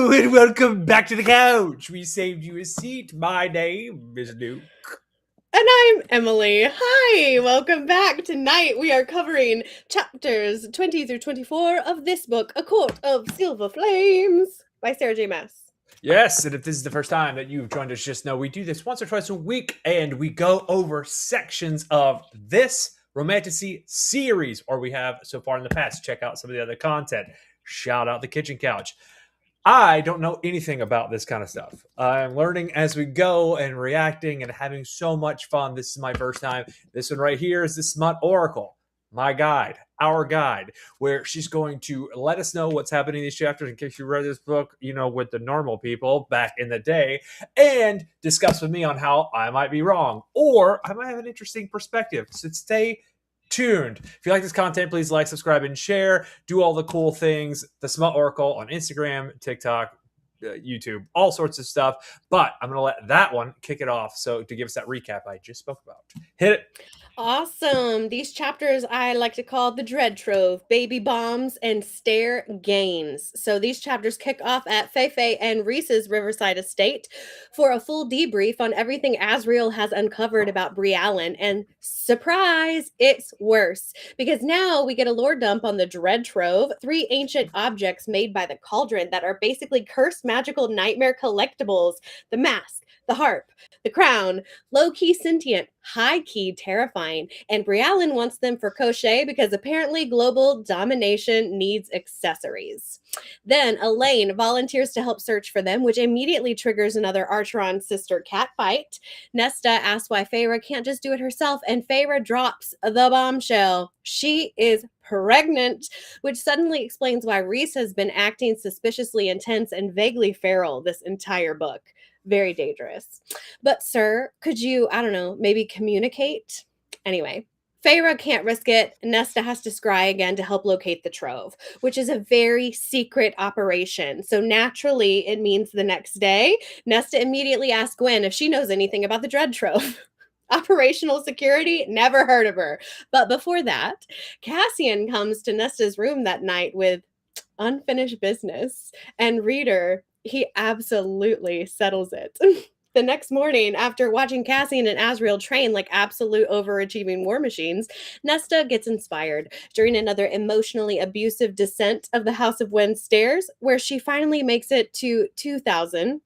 Hello and welcome back to the couch. We saved you a seat. My name is Luke. And I'm Emily. Hi, welcome back. Tonight we are covering chapters 20 through 24 of this book, A Court of Silver Flames by Sarah J. Maas. Yes, and if this is the first time that you've joined us, just know we do this once or twice a week and we go over sections of this romantasy series, or we have so far in the past. Check out some of the other content. Shout out the kitchen couch. I don't know anything about this kind of stuff. I'm learning as we go and reacting and having so much fun. This is my first time. This one right here is the Smut Oracle, my guide, our guide, where she's going to let us know what's happening in these chapters in case you read this book, with the normal people back in the day, and discuss with me on how I might be wrong or I might have an interesting perspective. So stay tuned. If you like this content, please like, subscribe, and share. Do all the cool things. The Smut Oracle on Instagram, TikTok, YouTube, all sorts of stuff. But I'm going to let that one kick it off. So to give us that recap I just spoke about. Hit it. Awesome. These chapters I like to call the Dread Trove, baby bombs and stair gains. So these chapters kick off at Feyre and Rhys's Riverside estate for a full debrief on everything Azriel has uncovered about Briallyn. And surprise, it's worse. Because now we get a lore dump on the Dread Trove, 3 ancient objects made by the Cauldron that are basically cursed magical nightmare collectibles. The mask, the harp, the crown, low-key sentient, high-key terrifying, and Briallyn wants them for Koschei because apparently global domination needs accessories. Then Elaine volunteers to help search for them, which immediately triggers another Archeron sister cat fight. Nesta asks why Feyre can't just do it herself, and Feyre drops the bombshell. She is pregnant, which suddenly explains why Rhys has been acting suspiciously intense and vaguely feral this entire book. Very dangerous. But sir, could you, I don't know, maybe communicate? Anyway, Feyre can't risk it. Nesta has to scry again to help locate the trove, which is a very secret operation. So naturally, it means the next day, Nesta immediately asks Gwen if she knows anything about the Dread Trove. Operational security, never heard of her. But before that, Cassian comes to Nesta's room that night with unfinished business. And reader, he absolutely settles it. The next morning, after watching Cassian and Azriel train like absolute overachieving war machines, Nesta gets inspired during another emotionally abusive descent of the House of Wind stairs, where she finally makes it to 2,000.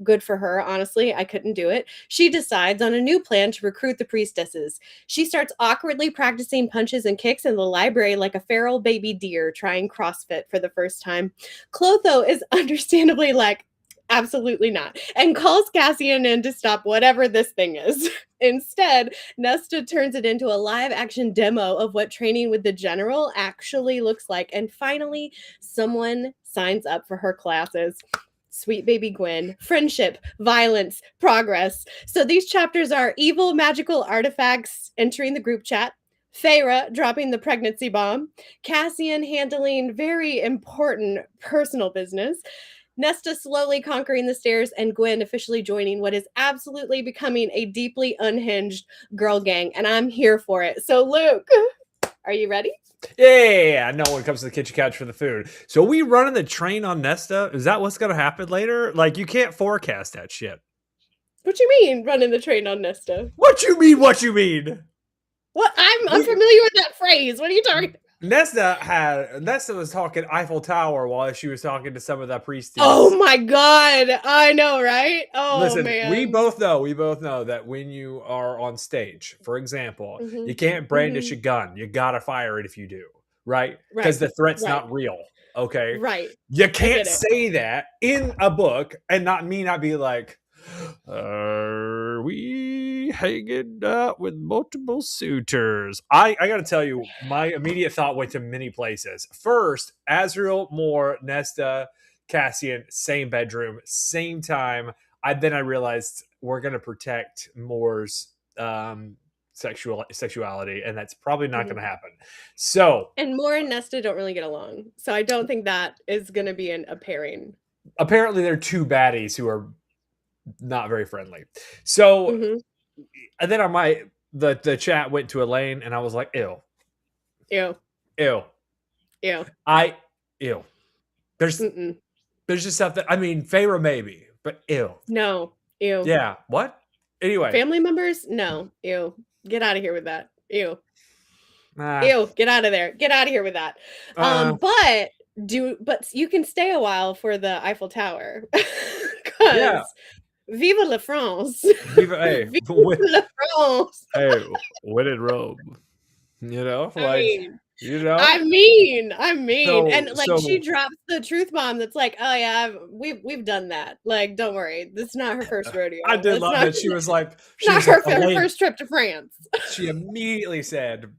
Good for her, honestly. I couldn't do it. She decides on a new plan to recruit the priestesses. She starts awkwardly practicing punches and kicks in the library like a feral baby deer trying CrossFit for the first time. Clotho is understandably like, absolutely not, and calls Cassian in to stop whatever this thing is. Instead, Nesta turns it into a live-action demo of what training with the general actually looks like, and finally, someone signs up for her classes. Sweet baby Gwen, friendship, violence, progress. So these chapters are evil magical artifacts entering the group chat, Feyre dropping the pregnancy bomb, Cassian handling very important personal business, Nesta slowly conquering the stairs, and Gwen officially joining what is absolutely becoming a deeply unhinged girl gang. And I'm here for it. So Luke, are you ready? Yeah, no one comes to the kitchen couch for the food. So are we running the train on Nesta? Is that what's going to happen later? Like, you can't forecast that shit. What you mean, running the train on Nesta? What you mean? What you mean? What? I'm unfamiliar with that phrase. What are you talking about? Nesta was talking Eiffel Tower while she was talking to some of the priesties. Oh my god, I know, right? Oh, listen, man. we both know that when you are on stage, for example, you can't brandish a gun. You gotta fire it if you do, right? Because the threat's not real. Okay, right? You can't say that in a book and not be like, are we hanging out with multiple suitors? I gotta tell you, my immediate thought went to many places. First, Azriel, Moore, Nesta, Cassian, same bedroom, same time. Then I realized we're gonna protect Moore's sexuality, and that's probably not going to happen. So, and Moore and Nesta don't really get along, so I don't think that is going to be a pairing. Apparently, they're two baddies who are not very friendly. So, and then the chat went to Elaine, and I was like, ew. Ew. Ew. Ew. Ew. There's There's just stuff that I mean, Feyre maybe, but ew. No. Ew. Yeah. What? Anyway. Family members? No. Ew. Get out of here with that. Ew. Nah. Ew. Get out of there. Get out of here with that. But you can stay a while for the Eiffel Tower. Yeah. Vive la France. Viva, hey, Vive la France. Hey, when in Rome. You know, like, you know. I mean, So- and like so- she drops the truth bomb that's like, oh yeah, we've done that. Like, don't worry, this is not her first rodeo. I did love that she was like, not her first trip to France. She immediately said,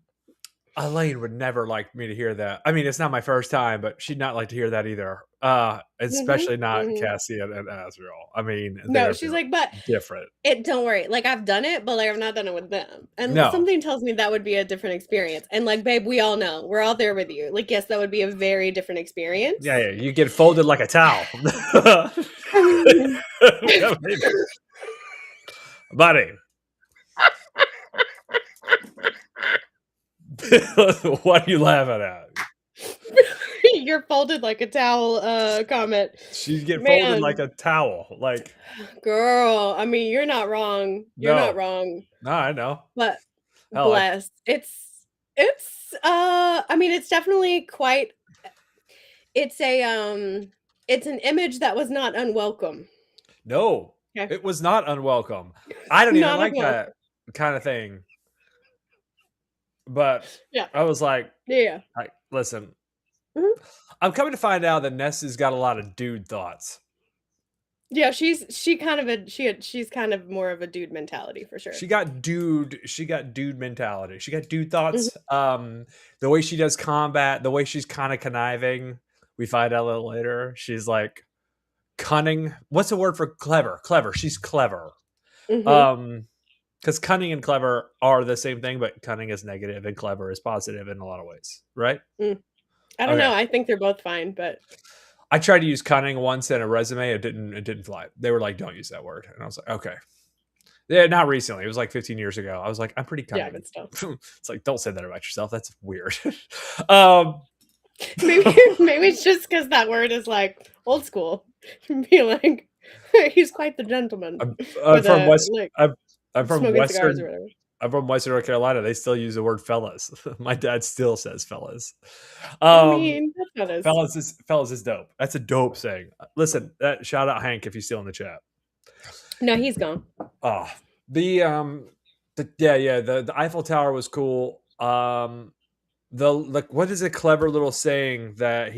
Elaine would never like me to hear that. I mean, it's not my first time, but she'd not like to hear that either. Especially not Cassian and Azriel. I mean, no, she's like, but different. Don't worry, like I've done it, but like I've not done it with them. And something tells me that would be a different experience. And like, babe, we all know we're all there with you. Like, yes, that would be a very different experience. Yeah, you get folded like a towel. Buddy. What are you laughing at? You're folded like a towel comment. She's getting folded like a towel. Like, girl, I mean, you're not wrong. You're not wrong. No, I know. But bless. I mean, it's definitely quite it's an image that was not unwelcome. No. Okay. It was not unwelcome. I don't even like that kind of thing. But yeah, I was like, yeah. Listen, I'm coming to find out that Nesta's got a lot of dude thoughts. Yeah, she's kind of more of a dude mentality for sure. She got dude mentality. She got dude thoughts. The way she does combat, the way she's kind of conniving. We find out a little later. She's like cunning. What's the word for clever? Clever. She's clever. Because cunning and clever are the same thing, but cunning is negative and clever is positive in a lot of ways, right? I don't know. I think they're both fine, but I tried to use cunning once in a resume. It didn't fly. They were like, "Don't use that word," and I was like, "Okay." Yeah, not recently. It was like 15 years ago. I was like, "I'm pretty cunning." Yeah, but still, it's like, don't say that about yourself. That's weird. maybe it's just because that word is like old school. Be like, he's quite the gentleman. I'm from Western North Carolina. They still use the word fellas. My dad still says fellas. I mean, fellas is dope. That's a dope saying. Listen, shout out Hank if he's still in the chat. No, he's gone. Oh, the Eiffel Tower was cool. What is a clever little saying that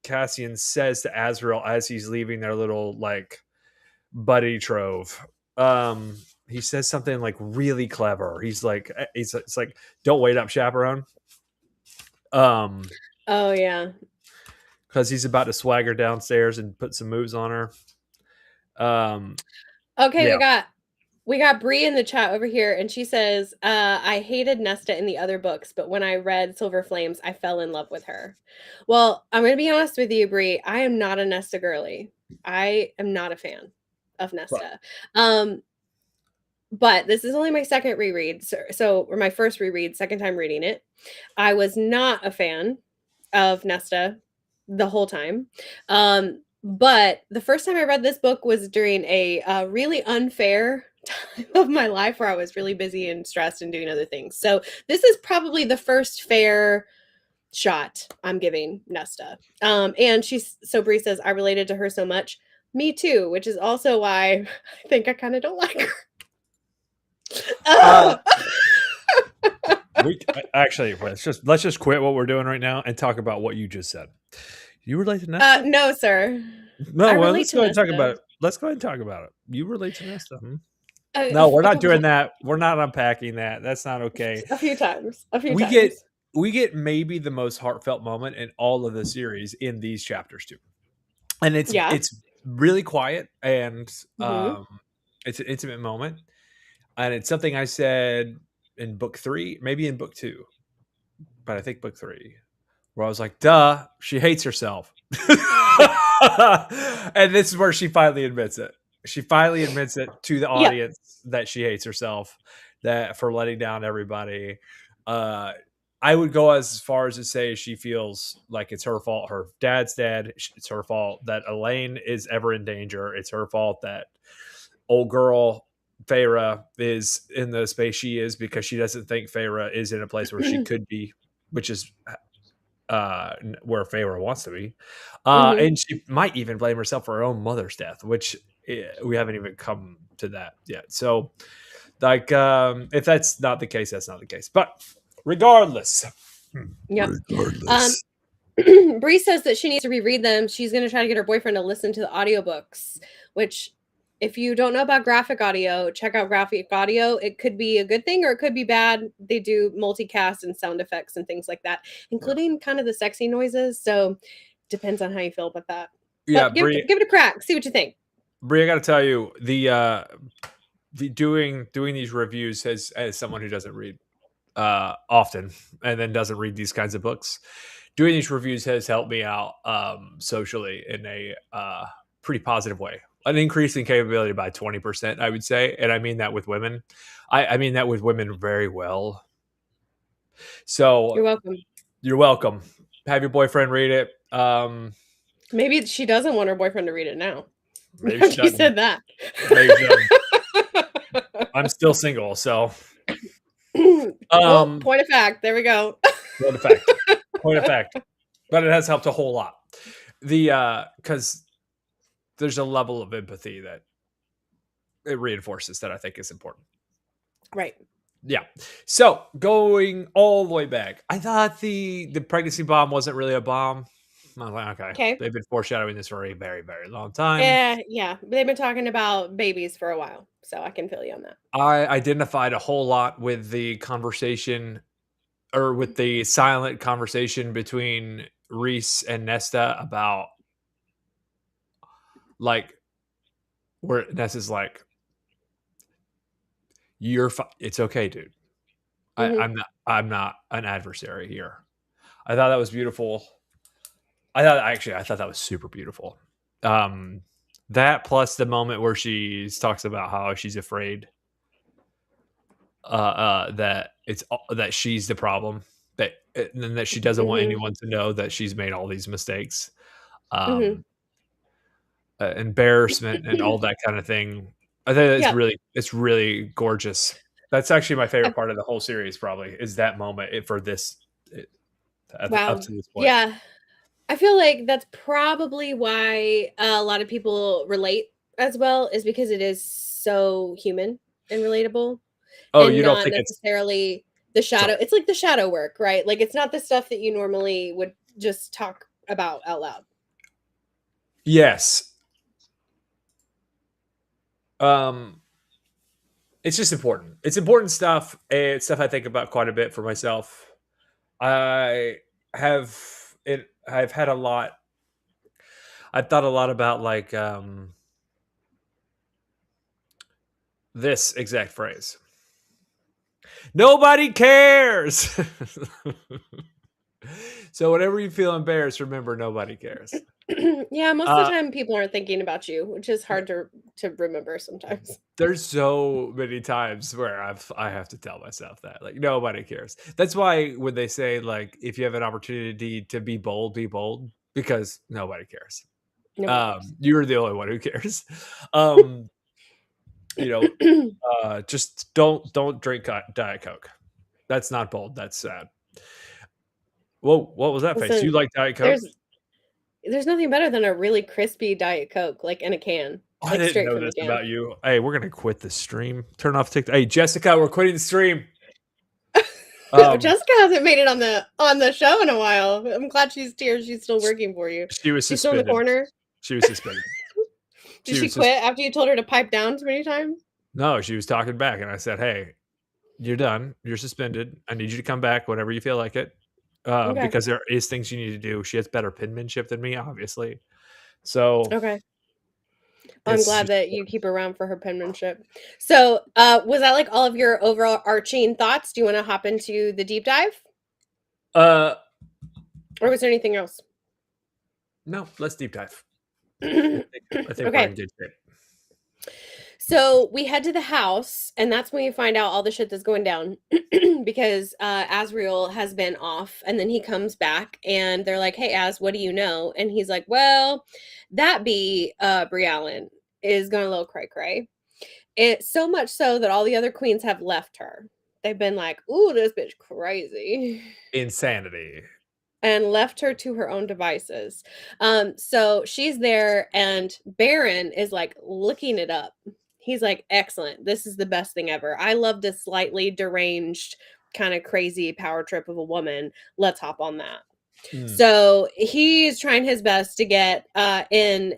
Cassian says to Azriel as he's leaving their little like buddy trove? He says something like really clever. It's like, don't wait up, chaperone. Oh yeah. Because he's about to swagger downstairs and put some moves on her. Okay, yeah. we got Bree in the chat over here, and she says, I hated Nesta in the other books, but when I read Silver Flames, I fell in love with her. Well, I'm gonna be honest with you, Bree. I am not a Nesta girly. I am not a fan of Nesta. Right. But this is only my second reread. Or my first reread, second time reading it. I was not a fan of Nesta the whole time. But the first time I read this book was during a really unfair time of my life where I was really busy and stressed and doing other things. So this is probably the first fair shot I'm giving Nesta. And Bree says, I related to her so much. Me too, which is also why I think I kind of don't like her. Let's just quit what we're doing right now and talk about what you just said. You relate to Nesta? No, sir. No, well, let's go ahead and talk about it. Let's go ahead and talk about it. You relate to Nesta? No, we're not doing that. We're not unpacking that. That's not okay. A few times. We get maybe the most heartfelt moment in all of the series in these chapters too, and it's really quiet and it's an intimate moment. And it's something I said in book 3, maybe in book 2, but I think book 3, where I was like, duh, she hates herself. And this is where she finally admits it. She finally admits it to the audience that she hates herself, that for letting down everybody. I would go as far as to say she feels like it's her fault. Her dad's dead. It's her fault that Elaine is ever in danger. It's her fault that old girl Feyre is in the space she is because she doesn't think Feyre is in a place where she could be, which is where Feyre wants to be. And she might even blame herself for her own mother's death, which we haven't even come to that yet. So, like, if that's not the case, that's not the case. But regardless. Yep. Regardless. Bree says that she needs to reread them. She's going to try to get her boyfriend to listen to the audiobooks, which, if you don't know about graphic audio, check out graphic audio. It could be a good thing or it could be bad. They do multicast and sound effects and things like that, including kind of the sexy noises. So depends on how you feel about that. Yeah, but give it a crack. See what you think. Bree, I got to tell you, the doing these reviews as someone who doesn't read often and then doesn't read these kinds of books, doing these reviews has helped me out socially in a pretty positive way. An increase in capability by 20%, I would say, and I mean that with women. I mean that with women very well. So you're welcome. You're welcome. Have your boyfriend read it. Maybe she doesn't want her boyfriend to read it now. Maybe she said that. Maybe I'm still single, so. Point of fact. There we go. Point of fact. Point of fact. But it has helped a whole lot. Because there's a level of empathy that it reinforces that I think is important. Right. Yeah. So going all the way back, I thought the pregnancy bomb wasn't really a bomb. I was like, okay. They've been foreshadowing this for a very, very long time. Yeah. They've been talking about babies for a while, so I can feel you on that. I identified a whole lot with the conversation, or with the silent conversation between Rhys and Nesta about, like, where Nesta's like, it's okay, dude. I'm not an adversary here. I thought that was beautiful. I thought that was super beautiful. That plus the moment where she talks about how she's afraid that she's the problem, and that she doesn't want anyone to know that she's made all these mistakes, embarrassment and all that kind of thing. I think it's really gorgeous. That's actually my favorite part of the whole series, probably, is that moment up to this point. Yeah. I feel like that's probably why a lot of people relate as well, is because it is so human and relatable. Oh, and you not don't think necessarily the shadow. It's like the shadow work, right? Like, it's not the stuff that you normally would just talk about out loud. Yes. It's just important. It's important stuff. It's stuff I think about quite a bit for myself. I've had a lot. I've thought a lot about, like, this exact phrase. Nobody cares. So whenever you feel embarrassed, remember nobody cares. Yeah, most of the time people aren't thinking about you, which is hard to remember sometimes. There's so many times where I have to tell myself that, like, nobody cares. That's why when they say, like, if you have an opportunity to be bold, because nobody cares. You're the only one who cares. Just don't drink Diet Coke. That's not bold. That's sad. Whoa, what was that face? You like Diet Coke? There's nothing better than a really crispy Diet Coke, like in a can. I didn't know this about you. Hey, we're gonna quit the stream. Turn off TikTok. Hey, Jessica, we're quitting the stream. Jessica hasn't made it on the show in a while. I'm glad she's here. She's still working for you. She's still in the corner. She was suspended. Did she quit after you told her to pipe down so many times? No, she was talking back, and I said, "Hey, you're done. You're suspended. I need you to come back whenever you feel like it, because there is things you need to do." She has better penmanship than me, obviously. So okay. I'm glad that you keep around for her penmanship. So, was that like all of your overarching thoughts? Do you want to hop into the deep dive? Or was there anything else? No, let's deep dive. I think we're in good shape. So we head to the house, and that's when we find out all the shit that's going down because Azriel has been off, and then he comes back, and they're like, "Hey, Az, what do you know?" And he's like, "Well, that be Briallyn is going a little cray cray. It's so much so that all the other queens have left her. They've been like, ooh, this bitch crazy." Insanity. And left her to her own devices. So she's there, and Beron is like looking it up. He's like, excellent. This is the best thing ever. I love this slightly deranged, kind of crazy power trip of a woman. Let's hop on that. So he's trying his best to get in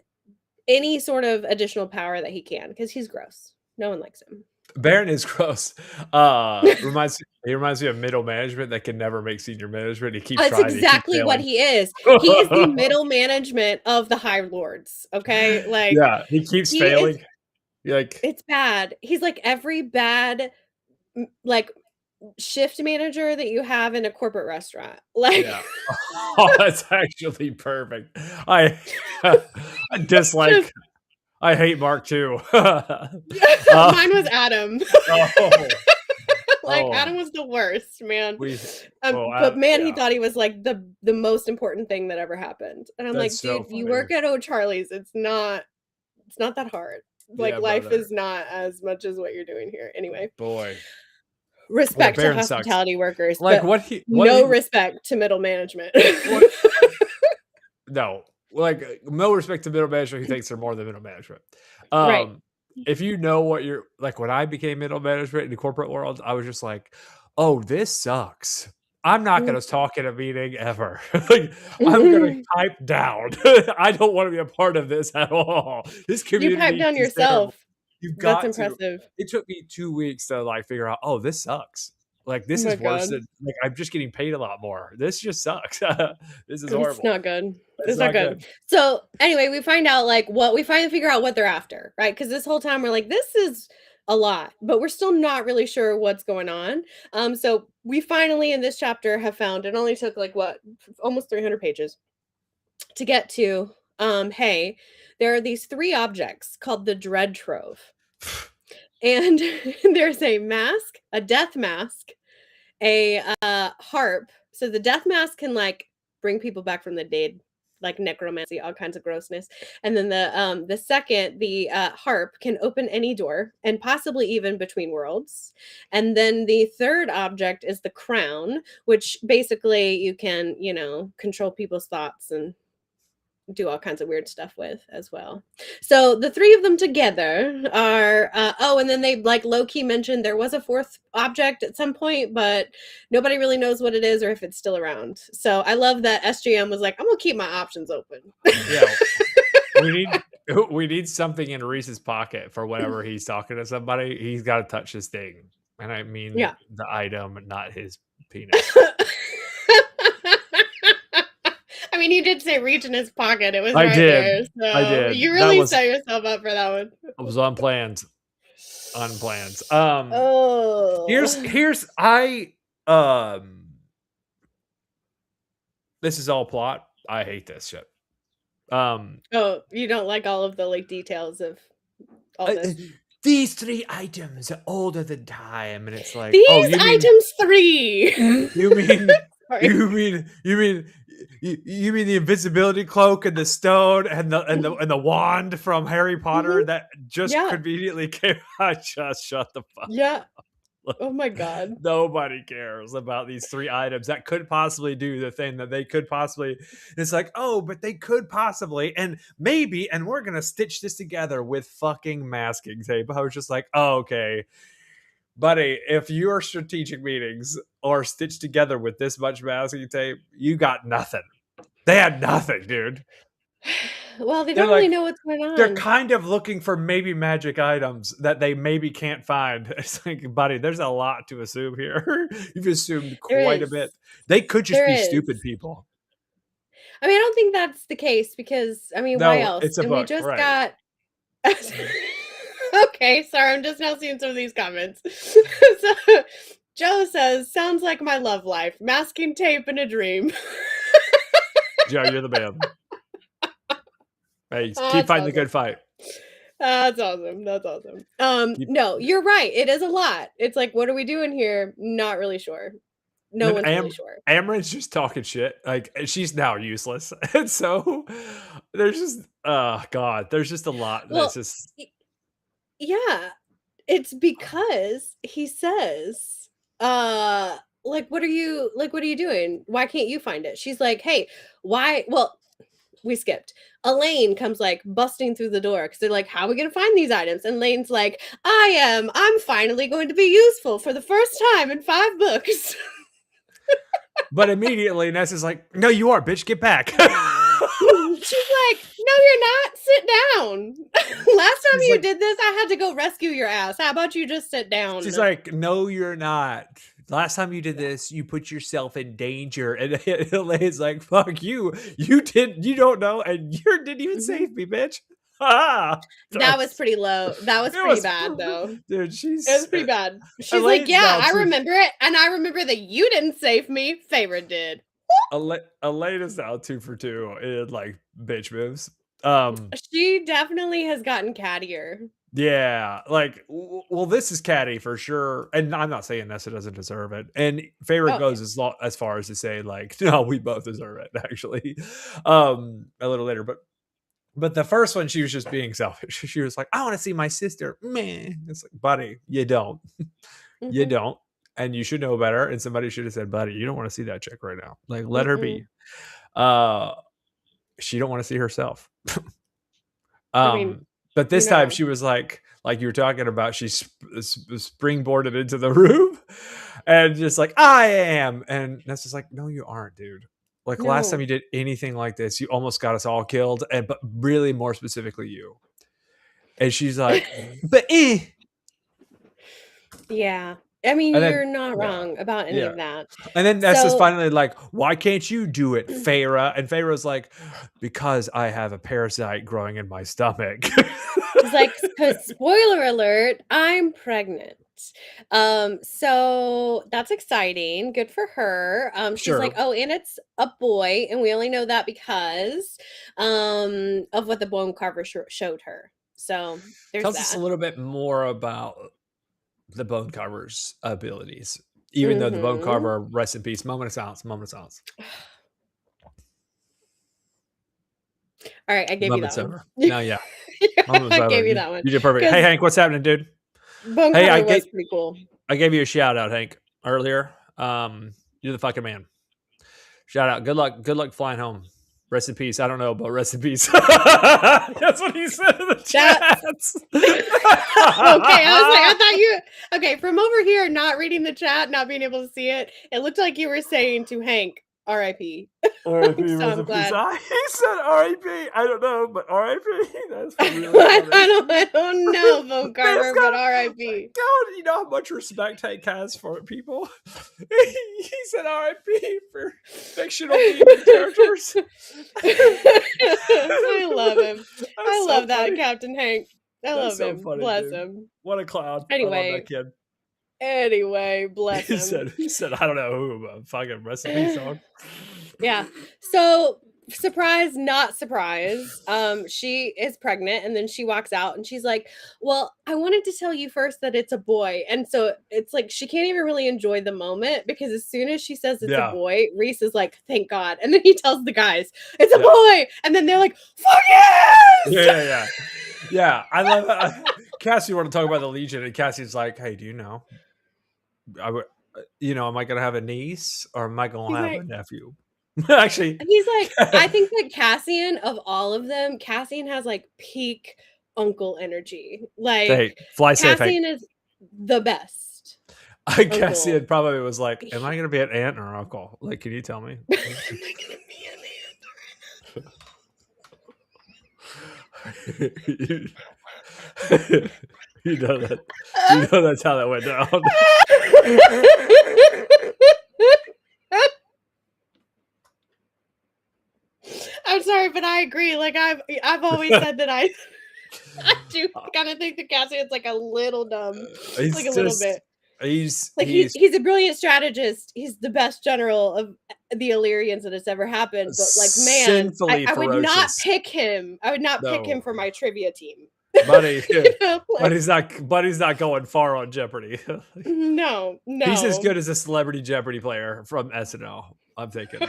any sort of additional power that he can because he's gross. No one likes him. Beron is gross. He reminds me of middle management that can never make senior management. He keeps That's trying. exactly what he is. He is the middle management of the High Lords. Okay, like yeah, he keeps failing. Like it's bad. He's like every bad like shift manager that you have in a corporate restaurant. Like, yeah. Oh, that's actually perfect. I dislike. I hate Mark too. Mine was Adam. Oh, Adam was the worst, man. But man, he thought he was like the most important thing that ever happened. And I'm like, dude, you work at O'Charlie's. It's not that hard. Like life is not as much as what you're doing here. Anyway. Boy. Respect to hospitality workers. Like respect to middle management. No. Like no respect to middle management. He thinks they're more than middle management. Right. If you know what you're like, when I became middle management in the corporate world, I was just like, oh, this sucks. I'm not going to talk in a meeting ever. Like, I'm going to pipe down. I don't want to be a part of this at all. This community. You pipe down yourself. You've got That's impressive. It took me 2 weeks to like figure out, oh, this sucks. Like this is worse than like I'm just getting paid a lot more. This just sucks. This is horrible. It's not good. It's not good. So anyway, we find out like we finally figure out what they're after, right? Because this whole time we're like, this is a lot, but we're still not really sure what's going on. So we finally in this chapter have found it only took like almost 300 pages to get to. Hey, there are these 3 objects called the Dread Trove. And there's a mask, a death mask, a harp. So the death mask can like bring people back from the dead, like necromancy, all kinds of grossness. And then the second, the harp can open any door and possibly even between worlds. And then the third object is the crown, which basically you can, control people's thoughts and do all kinds of weird stuff with as well. So the 3 of them together are and then they like low-key mentioned there was a 4th object at some point, but nobody really knows what it is or if it's still around. So I love that SGM was like, I'm gonna keep my options open. Yeah. We need something in Reese's pocket for whenever he's talking to somebody. He's got to touch his thing, and I mean the item, not his penis. I mean, you did say reach in his pocket. It was there. So I did. You really set yourself up for that one. I was on plans. This is all plot. I hate this shit. You don't like all of the like details of all this? These 3 items are older than time, and it's like these items 3. You mean the invisibility cloak and the stone and the wand from Harry Potter that just conveniently came out? Just shut the fuck up. Oh my god. Nobody cares about these 3 items that could possibly do the thing that they could possibly. It's like, oh, but they could possibly, and maybe, and we're gonna stitch this together with fucking masking tape. I was just like, oh, okay. Buddy, if your strategic meetings are stitched together with this much masking tape, you got nothing. They had nothing, dude. Well, they don't really know what's going on. They're kind of looking for maybe magic items that they maybe can't find. It's like, buddy, there's a lot to assume here. You've assumed quite a bit. They could just be stupid people. I mean, I don't think that's the case because, I mean, why else? It's a book, we just right. got... Okay, sorry, I'm just now seeing some of these comments. So, Joe says, sounds like my love life. Masking tape in a dream. Joe, you're the man. Hey, keep fighting the good fight. That's awesome. That's awesome. You- No, you're right. It is a lot. It's like, what are we doing here? Not really sure. No And one's really sure. Amren's just talking shit. Like she's now useless, and so there's just oh god, there's just a lot that's Well, just yeah, it's because he says, what are you doing? Why can't you find it? She's like, hey, why? Well, we skipped. Elaine comes like busting through the door because they're like, how are we gonna find these items? And Lane's like, I'm finally going to be useful for the first time in 5 books. But immediately Nessa's like, no, you are, bitch, get back. She's like, no, you're not. Sit down. Last time you did this, I had to go rescue your ass. How about you just sit down? She's like, no, you're not. Last time you did this, you put yourself in danger. And Elaine's like, fuck you. You don't know, and you didn't even save me, bitch. That was pretty low. That was pretty bad, though. Dude, it was pretty bad. She's Elaine's like, yeah, I remember it, and I remember that you didn't save me. Feyre did. Elaine is now 2 for 2 in like bitch moves. She definitely has gotten cattier. Yeah, like, well, this is catty for sure, and I'm not saying Nessa doesn't deserve it. And Feyre goes as far as to say, like, no, we both deserve it. Actually, a little later, but the first one, she was just being selfish. She was like, I want to see my sister. Man, it's like, buddy, you don't, you don't, and you should know better. And somebody should have said, buddy, you don't want to see that chick right now. Like, let her be. She don't want to see herself. I mean, but this time she was like you were talking about, she springboarded into the room and just like, I am. And that's just like, no, you aren't, dude. Like last time you did anything like this, you almost got us all killed. But really more specifically you. And she's like, but yeah. I mean, you're not wrong about any of that. And then Nessa's finally like, why can't you do it, Feyre? And Feyre's like, because I have a parasite growing in my stomach. It's like, because spoiler alert, I'm pregnant. So that's exciting. Good for her. She's like, oh, and it's a boy, and we only know that because of what the bone carver showed her. So there's Tells us a little bit more about the bone carver's abilities, even though the bone carver, rest in peace. Moment of silence. All right, I gave you that one. No, yeah. I gave you that one. You did perfect. Hey, Hank, what's happening, dude? Bone carver was pretty cool. I gave you a shout out, Hank, earlier. You're the fucking man. Shout out. Good luck flying home. Rest in peace. I don't know, but rest in peace. That's what he said in the chat. Okay, I thought you. Okay, from over here, not reading the chat, not being able to see it, it looked like you were saying to Hank, R.I.P. R.I.P. So I'm glad. He said R.I.P. I don't know, but R.I.P. That's really I don't know, Bone Carver, but R.I.P. God, you know how much respect Hank has for people. He said R.I.P. for fictional characters. I love him. I love that Captain Hank. I love him. Funny, bless dude. him. What a clown. Anyway. I love that kid. Anyway, bless him. He said, I don't know who, but fucking recipe song. Yeah. So surprise, not surprise. She is pregnant, and then she walks out and she's like, well, I wanted to tell you first that it's a boy. And so it's like she can't even really enjoy the moment, because as soon as she says it's a boy, Rhys is like, thank God. And then he tells the guys, it's a boy. And then they're like, fuck yes! Yeah. I love it. Cassie wanted to talk about the Legion, and Cassie's like, hey, do you know? Am I gonna have a niece, or am I gonna have a nephew? Actually, he's like, I think that Cassian, of all of them, Cassian has like peak uncle energy. Like, hey, fly safe. Cassian is the best. Cassian probably was like, am I gonna be an aunt or uncle? Like, can you tell me? Am I gonna be an aunt? You know that. You know that's how that went down. I'm sorry, but I agree. Like I've always said that I do kind of think that Cassian's like a little dumb, like a little bit. He's a brilliant strategist. He's the best general of the Illyrians that has ever happened. But like, man, I would not pick him. I would not pick him for my trivia team. Buddy, You know, like, Buddy's not going far on Jeopardy. no. He's as good as a celebrity Jeopardy player from SNL. I'm thinking.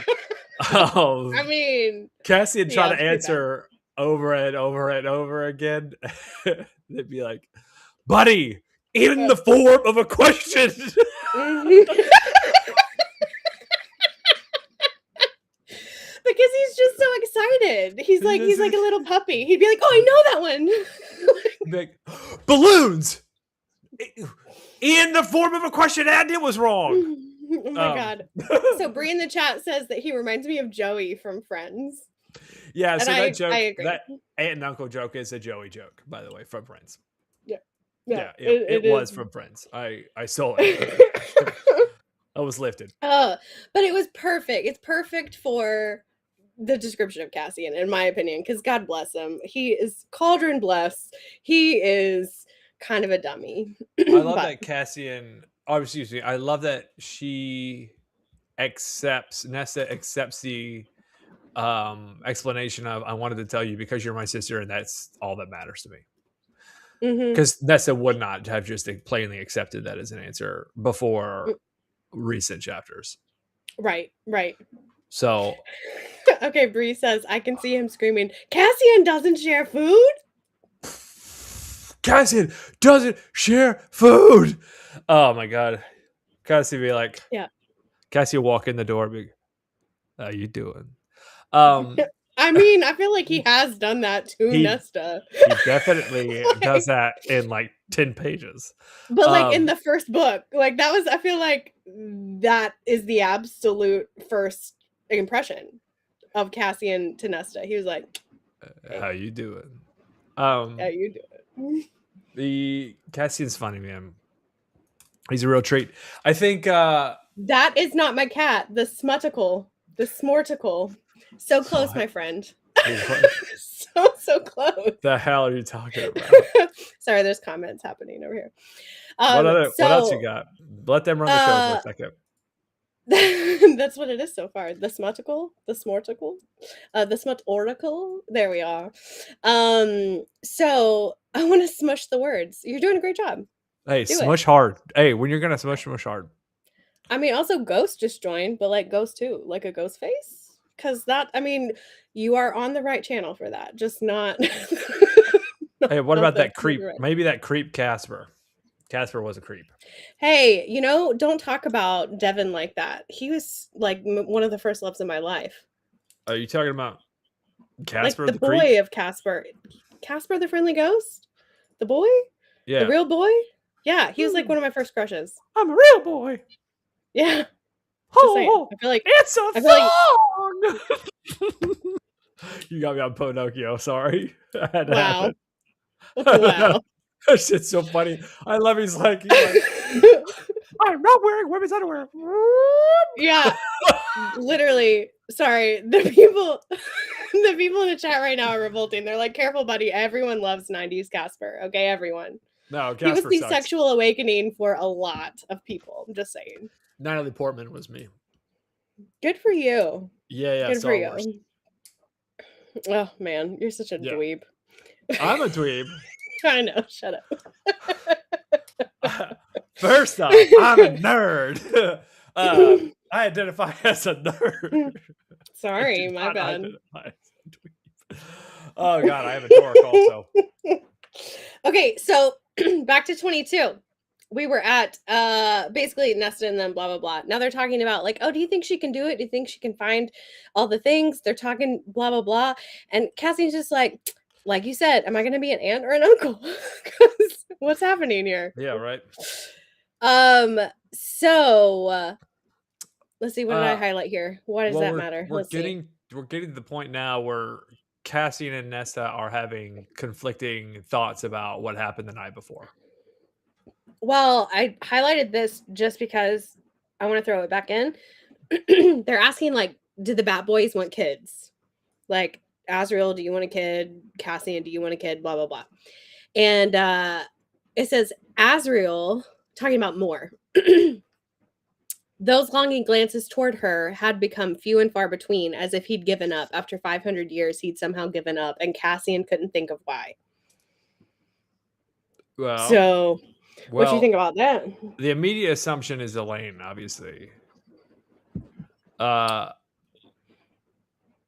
I mean, Cassian yeah, trying to answer over and over and over again. They'd be like, "Buddy, in the form of a question." Because he's just so excited. He's like a little puppy. He'd be like, "Oh, I know that one." Like, balloons in the form of a question, and it was wrong. Oh my god! So Bree in the chat says that he reminds me of Joey from Friends. Yeah, and so that joke, I agree. that aunt and uncle joke is a Joey joke, by the way, from Friends. Yeah, it was from Friends. I saw it. I was lifted. But it was perfect. It's perfect for the description of Cassian, in my opinion, because God bless him. He is Cauldron bless. He is kind of a dummy. I love that Cassian. Oh, excuse me. I love that Nesta accepts the explanation of, I wanted to tell you because you're my sister, and that's all that matters to me. Because Nesta would not have just plainly accepted that as an answer before recent chapters. Right. So, okay, Bree says, I can see him screaming, Cassian doesn't share food? Cassian doesn't share food! Oh my god. Cassian be like, yeah. Cassian walk in the door and be, how you doing? I mean, I feel like he has done that to Nesta. He definitely does that in like 10 pages. But like in the first book, like that was, I feel like that is the absolute first impression of Cassian to Nesta. He was like, hey, how you doing? How you doing? The Cassian's funny, man. He's a real treat. I think that is not my cat. The smuticle. The smorticle. So close, my friend. so close. The hell are you talking about? Sorry, there's comments happening over here. What else you got? Let them run the show for a second. That's what it is so far. The smuticle, the smorticle, the smut oracle. There we are. So I want to smush the words. You're doing a great job. Hey, smush hard. Hey, when you're gonna smush hard. I mean, also Ghost just joined, but like Ghost too, like a ghost face. Because that, I mean, you are on the right channel for that. Just not. Hey, what about that creep? Right. Maybe that creep Casper. Casper was a creep. Hey, don't talk about Devin like that. He was like one of the first loves in my life. Are you talking about Casper, like the boy creep? Of Casper? Casper, the friendly ghost? The boy? Yeah. The real boy? Yeah, he was like one of my first crushes. I'm a real boy. Yeah. Oh, I feel like it's a song. Like... You got me on Pinocchio. Sorry. Wow. Wow. That shit's so funny. I love. He's like I'm not wearing women's underwear. Yeah. Literally. Sorry. The people in the chat right now are revolting. They're like, careful, buddy. Everyone loves 90s Casper. Okay, everyone. No, Casper he was the sucks. Sexual awakening for a lot of people. I'm just saying. Natalie Portman was me. Good for you. Yeah. Good for you. Oh man, you're such a dweeb. I'm a dweeb. I know. Shut up. First off, I'm a nerd. I identify as a nerd. Sorry, my bad. Oh god, I have a dork also. Okay, so back to 22. We were at basically Nesta and then blah blah blah. Now they're talking about like, oh, do you think she can do it? Do you think she can find all the things? They're talking blah blah blah, and Cassie's just like you said, am I going to be an aunt or an uncle? Because what's happening here? Yeah, right. So let's see. What did I highlight here? Why does that matter? We're getting to the point now where Cassian and Nesta are having conflicting thoughts about what happened the night before. Well, I highlighted this just because I want to throw it back in. They're asking, like, did the Bat Boys want kids? Like, Azriel, do you want a kid? Cassian, do you want a kid? Blah, blah, blah. And it says, Azriel, talking about more. Those longing glances toward her had become few and far between, as if he'd given up. After 500 years, he'd somehow given up, and Cassian couldn't think of why. Well, So, what do you well, think about that? the immediate assumption is Elaine, obviously. Uh,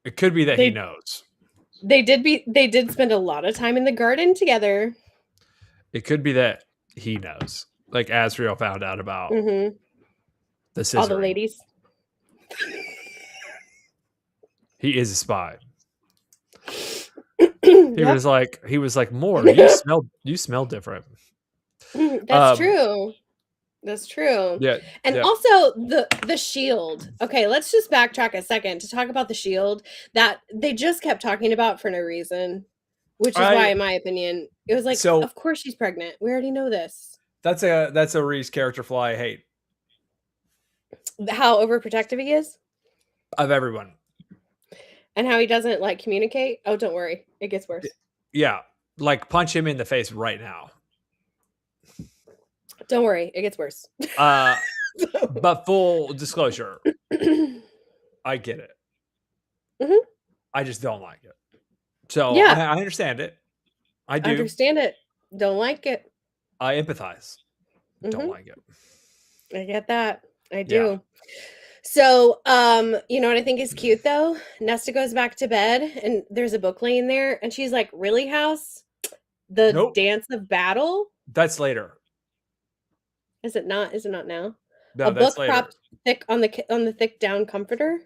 it could be that he They knows. they did spend a lot of time in the garden together. It could be that he knows. Like Azriel found out about Mm-hmm. the All the scissoring. ladies. He is a spy. Yep. He was like, more. You smell different. That's true. That's true. Yeah, And yeah. also the shield. Okay, let's just backtrack a second to talk about the shield that they just kept talking about for no reason, which is why, I in my opinion, it was like, so of course she's pregnant. We already know this. that's a Reese character flaw I hate How overprotective he is of everyone. and how he doesn't like communicate. Oh, don't worry. It gets worse. Yeah, like punch him in the face right now. Don't worry. It gets worse. But full disclosure, I get it. Mhm. I just don't like it. So Yeah. I understand it. I do. Understand it. Don't like it. I empathize. Don't Mhm. like it. I get that. I do. Yeah. So, you know what I think is cute though? Nesta goes back to bed and there's a book laying there and she's like, "Really, House? The Nope. dance of battle? That's later. Is it not? Is it not now? No, A that's book later. propped thick on the thick down comforter?"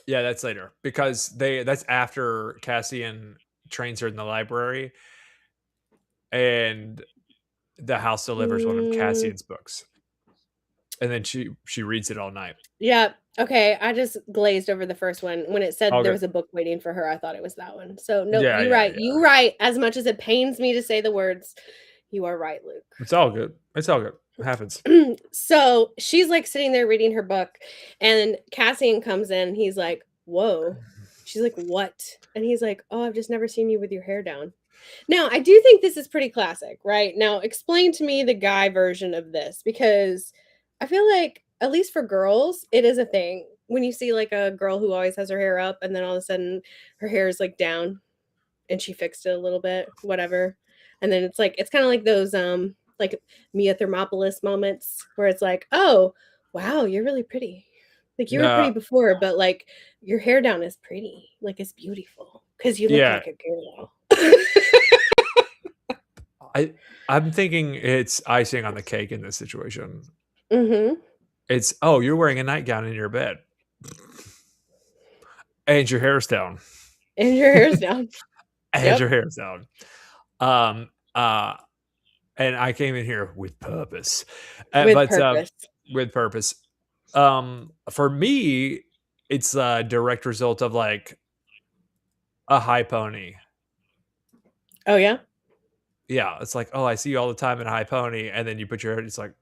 Yeah, that's later because that's after Cassian trains her in the library, and the house delivers one of Cassian's books, and then she reads it all night. Yeah. Okay. I just glazed over the first one. When it said All there good. was a book waiting for her, I thought it was that one. So no, Yeah, you're yeah, right. yeah. You right. As much as it pains me to say the words, you are right, Luke. It's all good. It's all good. It happens. So she's like sitting there reading her book, and Cassian comes in. He's like, "Whoa." She's like, "What?" And he's like, "Oh, I've just never seen you with your hair down." Now, I do think this is pretty classic, right? Now, explain to me the guy version of this because I feel like, at least for girls, it is a thing. When you see like a girl who always has her hair up and then all of a sudden her hair is like down and she fixed it a little bit, whatever. And then it's kind of like those like Mia Thermopolis moments where it's like, "Oh, wow, you're really pretty. Like you were pretty No, before, but like your hair down is pretty. Like it's beautiful because you look yeah, like a girl." I'm thinking it's icing on the cake in this situation. Mm-hmm. It's you're wearing a nightgown in your bed, and your hair's down, And your hair's down. and Yep. your hair's down. Um, and I came in here with purpose, With purpose. with purpose. For me, it's a direct result of like a high pony. Oh yeah. Yeah, it's like, I see you all the time in a high pony, and then you put your hair. It's like,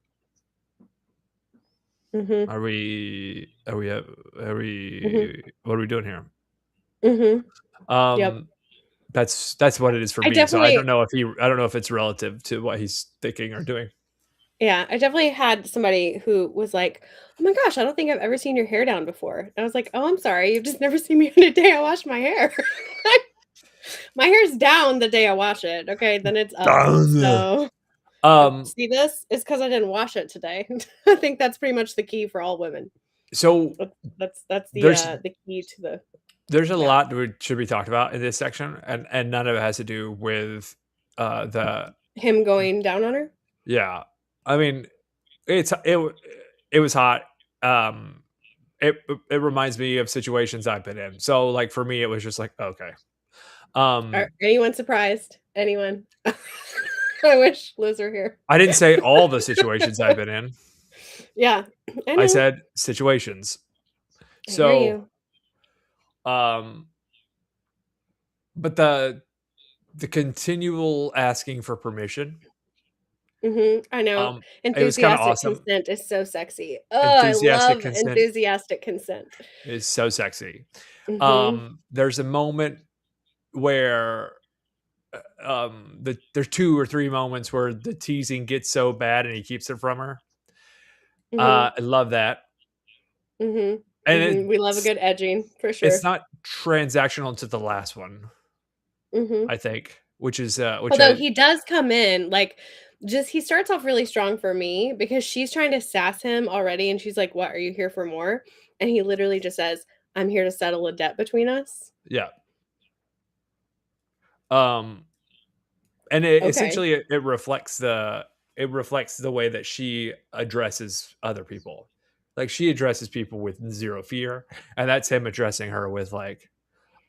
Mm-hmm. are we? What are we doing here? Mm-hmm. Yep. That's what it is for I me. So I definitely, don't know if it's relative to what he's thinking or doing. yeah, I definitely had somebody who was like, "Oh my gosh, I don't think I've ever seen your hair down before." And I was like, "Oh, I'm sorry, you've just never seen me on a day I wash my hair." My hair's down the day I wash it. Okay, then it's up. So see this? It's because I didn't wash it today. I think that's pretty much the key for all women. So That's there's the key to the there's a lot that should be talked about in this section, and none of it has to do with the him going down on her. yeah. I mean, it was hot. It reminds me of situations I've been in. So like for me, it was just like okay. Are anyone surprised? Anyone? I wish Liz were here. I didn't say all the situations I've been in. Yeah, I said situations. I So, hear you. But the continual asking for permission. I know. It was kind of Enthusiastic awesome. consent is so sexy. Oh, I Enthusiastic love consent enthusiastic consent. is so sexy. Mhm. There's a moment where there's 2 or 3 moments where the teasing gets so bad and he keeps it from her. Mhm. I love that. Mhm. And We love a good edging for sure. it's not transactional to the last one, Mhm. I think, which is which Although he does come in like he starts off really strong for me because she's trying to sass him already, and she's like, "What, are you here for more?" And he literally just says, "I'm here to settle a debt between us." Yeah. And it Okay. essentially it reflects the way that she addresses other people. Like she addresses people with zero fear, and that's him addressing her with like,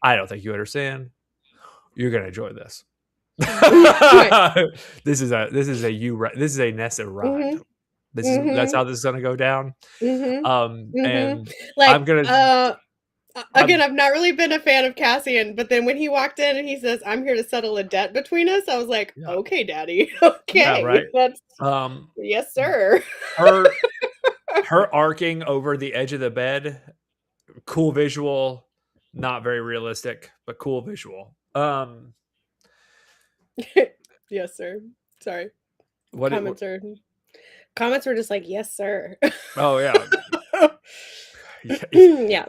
I don't think you understand. You're gonna enjoy this. Right. This is a Nesta ride. Mhm. That's how Mhm. this is gonna go down. Mhm. Mhm. And I'm Like, gonna again, I'm I've not really been a fan of Cassian, but then when he walked in and he says, "I'm here to settle a debt between us," I was like, yeah, "Okay, daddy. yeah, Okay. right. That's Um yes, sir." her her arcing over the edge of the bed, cool visual, not very realistic, but cool visual. Yes, sir. Sorry. What it Comments are comments were just like, "Yes, sir." oh yeah. Yeah.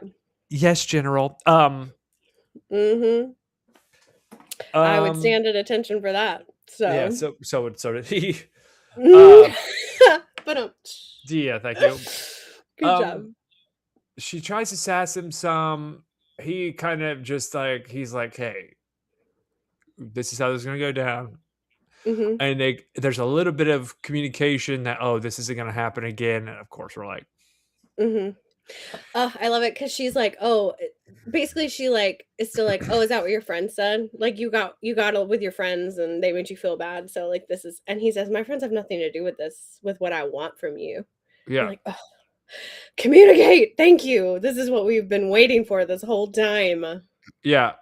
Yes, General. Mhm. I would Um stand at attention for that. yeah, So, so did he. mhm. Um But yeah, thank you. good job. Um she tries to sass him some. He kind of just like he's like, hey, this is how this is gonna go down. Mhm. And there's a little bit of communication that, oh, this isn't gonna happen again. And of course we're like, Mhm. I love it because she's like, "Oh," basically, she, like, is still like, "Oh, is that what your friend said? Like, you got with your friends and they made you feel bad, so, like, this is," and he says, "My friends have nothing to do with this, with what I want from you." I'm yeah, like, "Oh, communicate! Thank you! This is what we've been waiting for this whole time." yeah.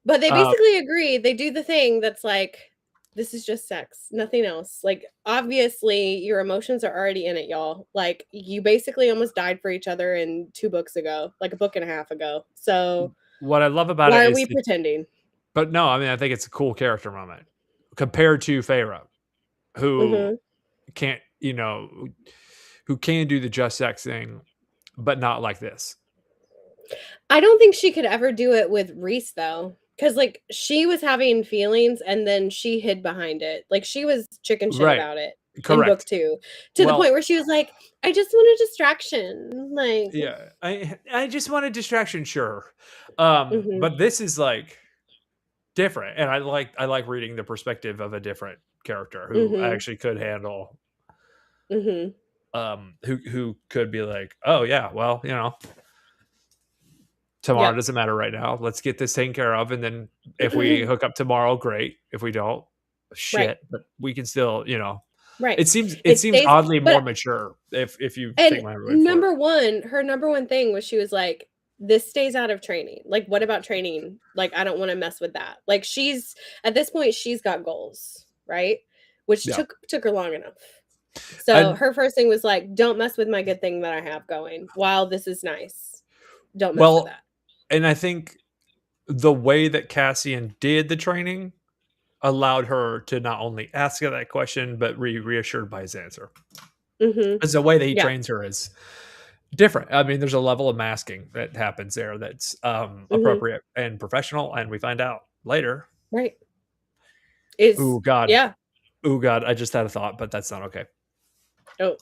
But they Uh, basically agree, they do the thing that's like, "This is just sex, nothing else." Like, obviously, your emotions are already in it, y'all. Like, you basically almost died for each other in 2 books ago, like, a book and a half ago. So, what I love about it why are is we pretending? but no, I mean, I think it's a cool character moment compared to Feyre, who Mhm. can't, who can do the just sex thing, but not like this. I don't think she could ever do it with Reese, though, because like, she was having feelings and then she hid behind it. Like, she was chicken shit Right. about it in book Correct. 2, to the Well, point where she was like, "I just want a distraction." Like, yeah. I just want a distraction, sure. mhm, But this is like different, and I like reading the perspective of a different character who mhm, actually could handle mhm. who could be like, oh yeah, well, tomorrow Yep. doesn't matter right now. Let's get this taken care of, and then if we hook up tomorrow, great. If we don't, Right, shit. But we can still, right. it seems Stays oddly more but mature if you and take my word for it. number 1, her number 1 thing was she was like, "This stays out of training." Like, "What about training? Like, I don't wanna mess with that." Like, she's at this point, she's got goals, right? Which Yeah, took her long enough. So, and her first thing was like, "Don't mess with my good thing that I have going. While this is nice, don't mess with well, that." and I think the way that Cassian did the training allowed her to not only ask her that question, but reassured by his answer. Mhm. Because the way that he Yeah. trains her is different. I mean, there's a level of masking that happens there that's Mhm. appropriate and professional, and we find out later. Right. Is Ooh, God. yeah. Ooh, God. I just had a thought, but that's not okay. Oh.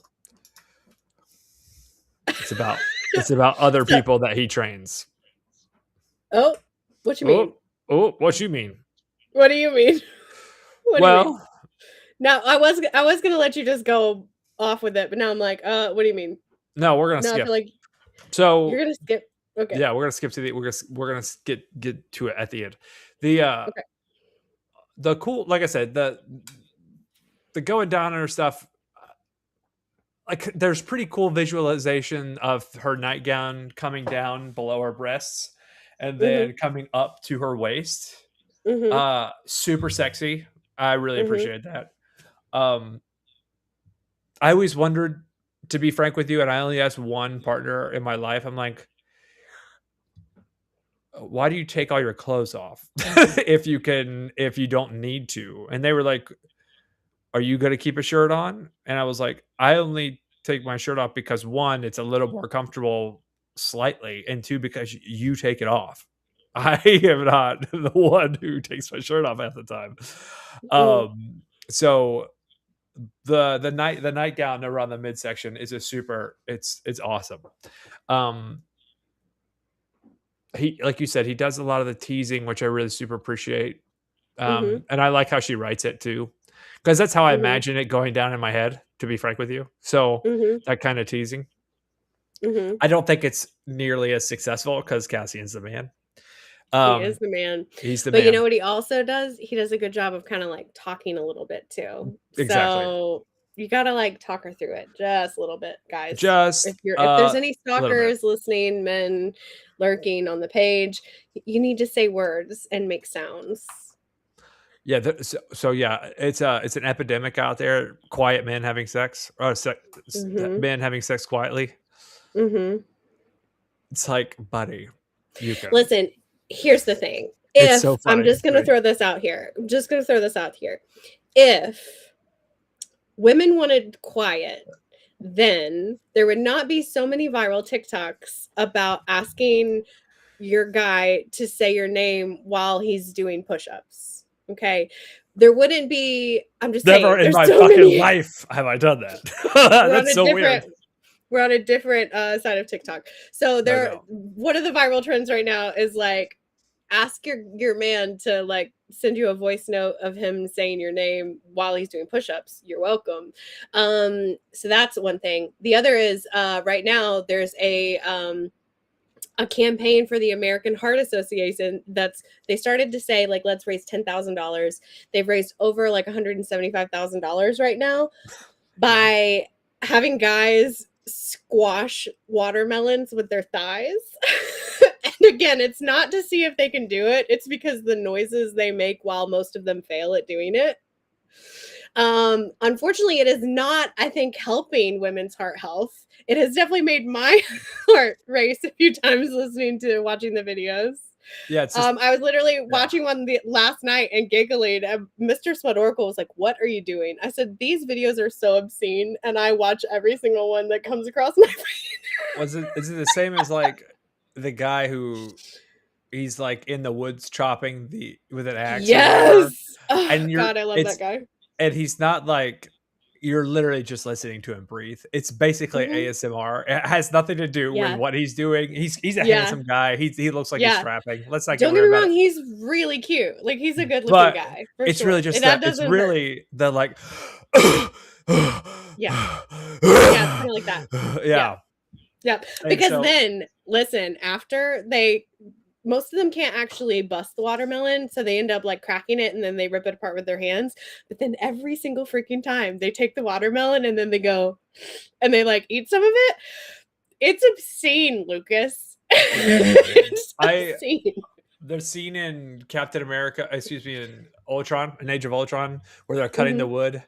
It's about it's about other So people that he trains. oh, what you mean? Oh, oh, what you mean? What do you mean? What do you mean? Well, No, I was gonna let you just go off with it, but now I'm like, what do you mean? no, we're gonna Now I feel skip. like you're So gonna skip. Okay. yeah, we're gonna skip to the we're gonna get to it at the end. The Okay. the cool, like I said, the going down on her stuff, like there's pretty cool visualization of her nightgown coming down below her breasts and Mhm. then coming up to her waist. Mhm. Super sexy. I really Mhm. appreciate that. Um, I always wondered, to be frank with you, and I only asked one partner in my life. I'm like, why do you take all your clothes off if you don't need to? And they were like, are you going to keep a shirt on? And I was like, I only take my shirt off because one, it's a little more comfortable slightly, and two, because you take it off. I am not the one who takes my shirt off at the time. Mm. So the nightgown around the midsection is a super. It's awesome. He, like you said, he does a lot of the teasing, which I really super appreciate. Mm-hmm. And I like how she writes it too, because that's how I Mm-hmm. imagine it going down in my head. To be frank with you, so Mm-hmm. that kind of teasing. Mm-hmm. I don't think it's nearly as successful because Cassian's the man. He is the man. He's the But you know man. what he also does? He does a good job of kind of like talking a little bit too. Exactly. So you gotta like talk her through it just a little bit, guys. Just If there's any a little bit. stalkers listening, men lurking on the page, you need to say words and make sounds. Yeah. So yeah, it's an epidemic out there. Quiet men having sex, or Mm-hmm. men having sex quietly. Mm-hmm. It's like, buddy, you can. Listen, here's the thing. It's so If I'm funny. just gonna throw this out here, I'm just gonna throw this out here. If women wanted quiet, then there would not be so many viral TikToks about asking your guy to say your name while he's doing push-ups. Okay. There wouldn't be, I'm just Never saying, in there's my so fucking many. life have I done that. We're on That's a so different weird. we're on a different side of TikTok. So No. one of the viral trends right now is like ask your man to like send you a voice note of him saying your name while he's doing push-ups. You're welcome. So that's one thing. The other is right now there's a campaign for the American Heart Association they started to say like let's raise $10,000. They've raised over like $175,000 right now by having guys squash watermelons with their thighs. And again, it's not to see if they can do it. It's because the noises they make while most of them fail at doing it. Unfortunately, it is not, I think, helping women's heart health. It has definitely made my heart race a few times watching the videos. Yeah, it's just, I was literally watching one last night and giggling. And Mr. Smut Oracle was like, "What are you doing?" I said, "These videos are so obscene, and I watch every single one that comes across my feed." is it the same as like the guy who he's like in the woods chopping with an axe or whatever, Yes. Oh, and God, I love that guy. and he's not like, you're literally just listening to him breathe. It's basically Mhm. ASMR. It has nothing to do Yeah. with what he's doing. He's a Yeah. handsome guy. He looks like he's strapping. Let's not Don't get get me weird about wrong, it. he's really cute. Like he's a good looking But guy. For it's sure. really just And that. It's doesn't hurt. really the like. Yeah. Yeah, it's kind of like that. Yeah. Yeah. Because then, listen, after most of them can't actually bust the watermelon, so they end up like cracking it and then they rip it apart with their hands. But then every single freaking time they take the watermelon and then they go and they like eat some of it. It's obscene, Lucas. It's obscene. The scene in Captain America, in Ultron, in Age of Ultron, where they're cutting the wood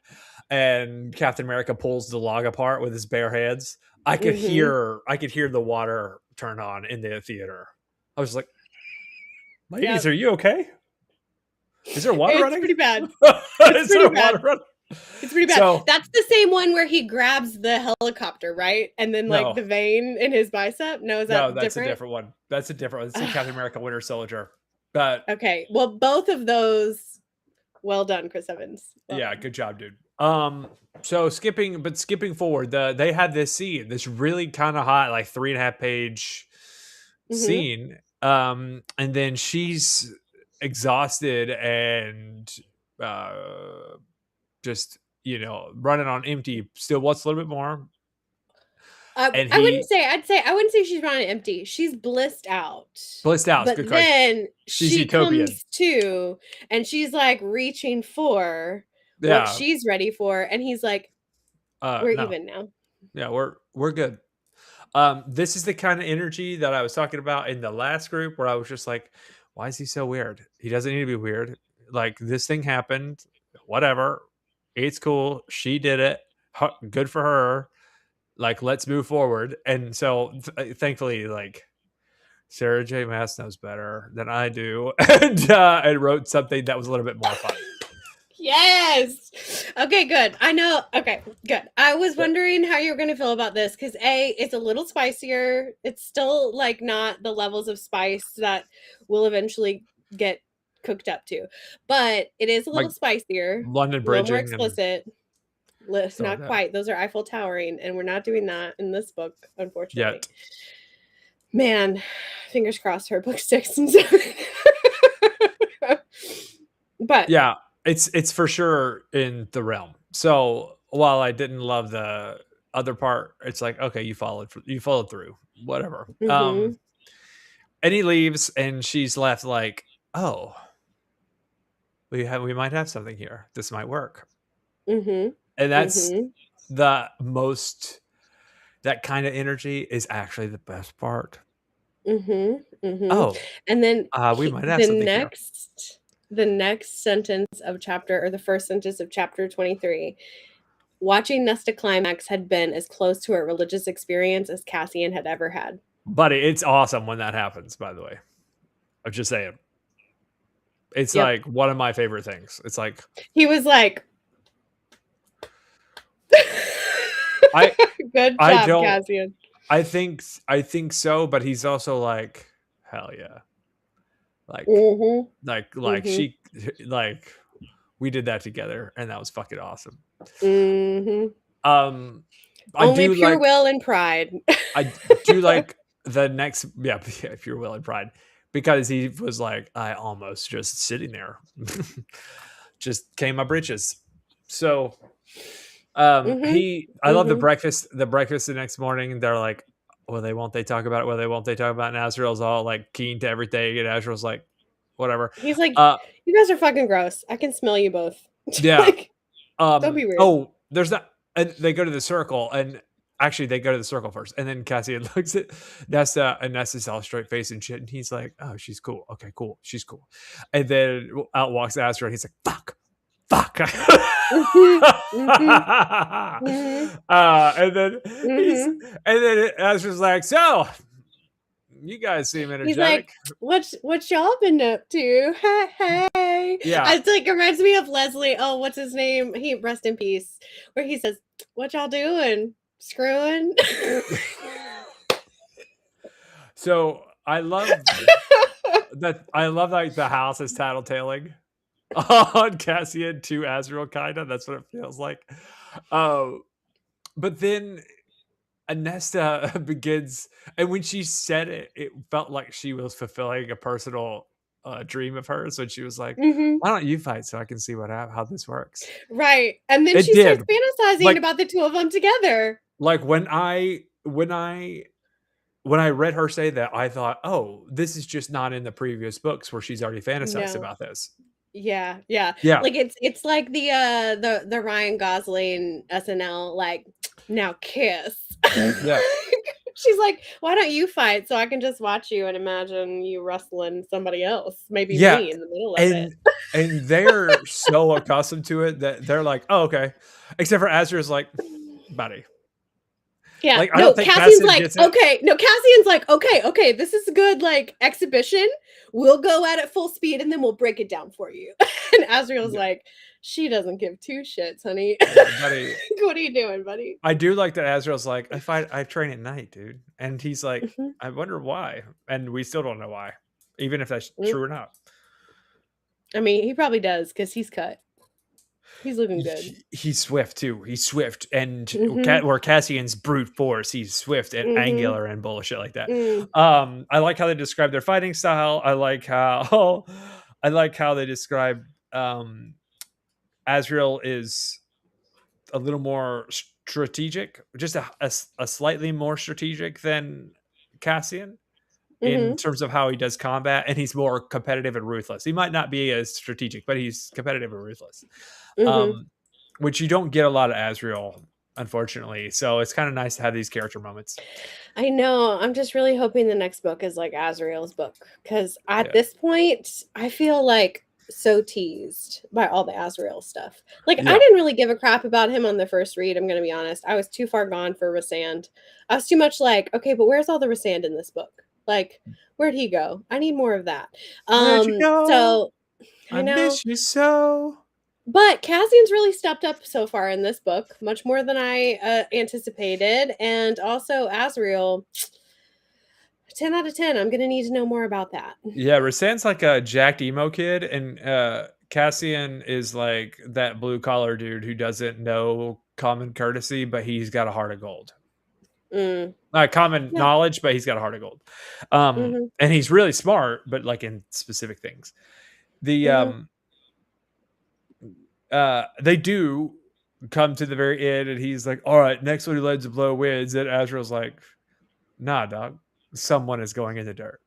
and Captain America pulls the log apart with his bare hands. I could hear the water turn on in the theater. I was like, ladies, are you okay? Is there water running? It's pretty bad. Is there water running? It's pretty bad. So, that's the same one where he grabs the helicopter, right? And then like the vein in his bicep. No, is that that's different? A different one. That's a different one. It's Captain America Winter Soldier. But okay. Well, both of those, well done, Chris Evans. Well good job, dude. So skipping forward, they had this scene, this really kind of hot, like 3.5 page scene. And then she's exhausted and just running on empty. Still wants a little bit more. I wouldn't say she's running empty. She's blissed out. But good then she comes to and she's like reaching for what she's ready for, and he's like, "We're even now." Yeah, we're good. This is the kind of energy that I was talking about in the last group, where I was just like, "Why is he so weird? He doesn't need to be weird. Like, this thing happened. Whatever. It's cool. She did it. Good for her. Like, let's move forward." And so thankfully, like, Sarah J. Maas knows better than I do, and wrote something that was a little bit more fun. Yes. Okay, good. I know. Okay, good. I was wondering how you were going to feel about this because it's a little spicier. It's still like not the levels of spice that will eventually get cooked up to, but it is a little spicier. London bridging, a little more explicit. Not quite. Those are Eiffel Towering, and we're not doing that in this book, unfortunately. Yet. Man, fingers crossed her book sticks and stuff. But yeah, it's for sure in the realm. So while I didn't love the other part, it's like, okay, you followed through, whatever. And he leaves, and she's left like, oh, we might have something here. This might work. And that's the most, that kind of energy is actually the best part. Oh, and then we might have something here. The next sentence of the first sentence of chapter 23. Watching Nesta climax had been as close to a religious experience as Cassian had ever had. Buddy, it's awesome when that happens, by the way. I'm just saying. It's like one of my favorite things. It's like he was like good job, Cassian. I think so, but he's also like, hell yeah. Like she we did that together, and that was fucking awesome. Only pure will and pride. I do like the next pure will and pride, because he was like, I almost just sitting there just came my britches. So I love the breakfast the next morning. They're like, won't they talk about it? And Azriel's all like keen to everything, and Azriel's like, whatever. He's like, you guys are fucking gross. I can smell you both. Yeah. Like, don't be weird. Oh, there's not. And they go to the circle, and actually they go to the circle first, and then Cassian looks at Nesta, and Nesta's all straight face and shit, and he's like, oh, she's cool. Okay, cool. She's cool. And then out walks Azriel, and he's like, fuck. And then Azriel's like, so you guys seem energetic. He's like, what y'all been up to? Hey. Yeah. It's like, it reminds me of Leslie. Oh, what's his name? He rest in peace. Where he says, what y'all doing? Screwing? So I love that. I love like the house is tattletaling on Cassian to Azriel, kind of. That's what it feels like. But then Nesta begins, and when she said it, it felt like she was fulfilling a personal dream of hers, when she was like, why don't you fight so I can see how this works? Right. And then she starts fantasizing about the two of them together. Like when I read her say that, I thought, oh, this is just not in the previous books where she's already fantasized about this. Yeah. Like it's like the Ryan Gosling SNL, like, now kiss. Yeah. She's like, why don't you fight so I can just watch you and imagine you wrestling somebody else, maybe me in the middle of it. And they're so accustomed to it that they're like, oh, okay. Except for Azriel's like, buddy. Yeah, like, Cassian's like, okay. No, Cassian's like, okay, this is a good like exhibition. We'll go at it full speed, and then we'll break it down for you. And Azriel's like, she doesn't give two shits, honey. Buddy, what are you doing, buddy? I do like that Azriel's like, I train at night, dude. And he's like, I wonder why. And we still don't know why, even if that's true or not. I mean, he probably does, because he's cut. He's looking good. He's swift too. He's swift, and where Cassian's brute force, he's swift and angular and bullshit like that. I like how they describe their fighting style. I like how they describe Azriel is a little more strategic, just a slightly more strategic than Cassian in terms of how he does combat, and he's more competitive and ruthless. He might not be as strategic, but he's competitive and ruthless. Which you don't get a lot of Azriel, unfortunately. So it's kind of nice to have these character moments. I know. I'm just really hoping the next book is like Azriel's book, because at this point, I feel like so teased by all the Azriel stuff. Like, I didn't really give a crap about him on the first read. I'm going to be honest. I was too far gone for Rysand. I was too much like, okay, but where's all the Rysand in this book? Like, where'd he go? I need more of that. Where'd you go? So I miss you so. But Cassian's really stepped up so far in this book, much more than I anticipated. And also Azriel, 10 out of 10. I'm going to need to know more about that. Yeah, Rysand's like a jacked emo kid, and Cassian is like that blue collar dude who doesn't know common courtesy, but he's got a heart of gold. Not common Yeah. knowledge, but he's got a heart of gold. Mhm. And he's really smart, but like in specific things. The they do come to the very end, and he's like, "All right, next one who lets a blow wins." And Azriel's like, "Nah, dog, someone is going in the dirt."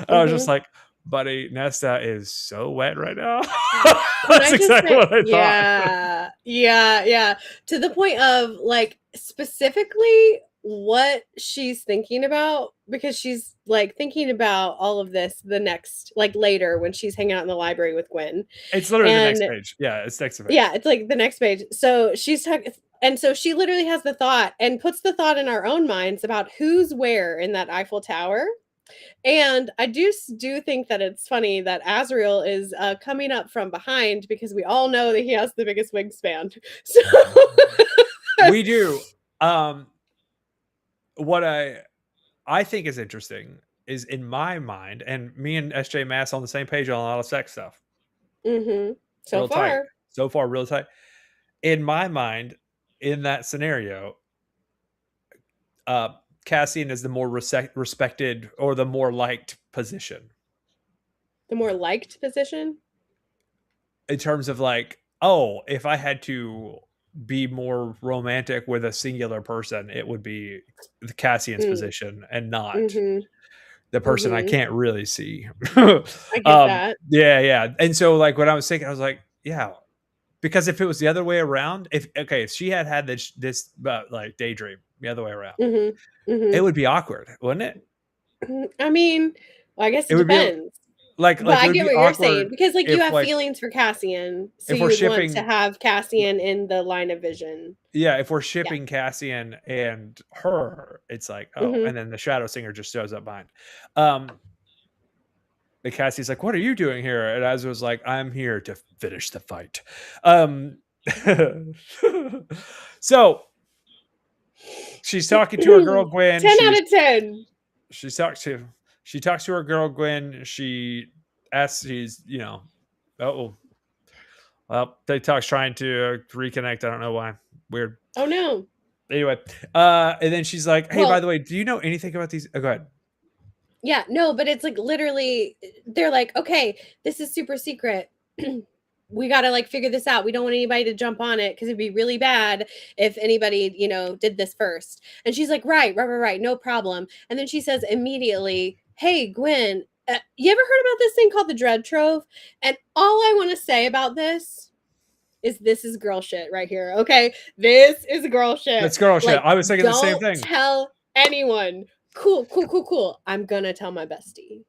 I was just like, "Buddy, Nesta is so wet right now." Can That's I just exactly say, what I thought. yeah. To the point of like specifically what she's thinking about, because she's like thinking about all of this the next, like later when she's hanging out in the library with Gwen. It's literally the next And page. Yeah, it's next page. yeah, it's like the next page. So she's talking, and so she literally has the thought and puts the thought in our own minds about who's where in that Eiffel Tower. And I do think that it's funny that Azriel is coming up from behind, because we all know that he has the biggest wingspan. So We do. What I think is interesting is, in my mind, and me and SJ Maas on the same page on a lot of sex stuff. So real far, tight. So far, real tight. In my mind, in that scenario, Cassian is the more respected or the more liked position. the more liked position? In terms of like, oh, if I had to be more romantic with a singular person, it would be the Cassian's position and not the person I can't really see. I get that. Yeah. And so like when I was thinking, I was like, yeah, because if it was the other way around, if she had this like daydream the other way around, it would be awkward, wouldn't it? I mean, well, I guess it would be depends. like But it I would get be what you're saying, awkward because like you if have like feelings for Cassian, so if you we're would want to shipping, have Cassian in the line of vision. yeah, if we're Yeah. shipping Cassian and her, it's like, oh, and then the Shadow Singer just shows up behind. The Cassie's like, "What are you doing here?" And Az was like, "I'm here to finish the fight." So she's talking to her girl Gwen. 10 out of 10. She talks to her girl Gwen. She asks, oh, well, they talk's trying to reconnect. I don't know why. Weird. Oh no. Anyway, and then she's like, "Hey, by the way, do you know anything about these?" Oh, go ahead. Yeah, no, but it's like literally, they're like, okay, this is super secret. We got to like figure this out. We don't want anybody to jump on it, because it'd be really bad if anybody, did this first. And she's like, right, no problem. And then she says immediately, hey, Gwen, you ever heard about this thing called the Dread Trove? And all I want to say about this is girl shit right here. Okay, this is girl shit. That's girl shit. I was thinking the same thing. Don't tell anyone. Cool. I'm gonna tell my bestie.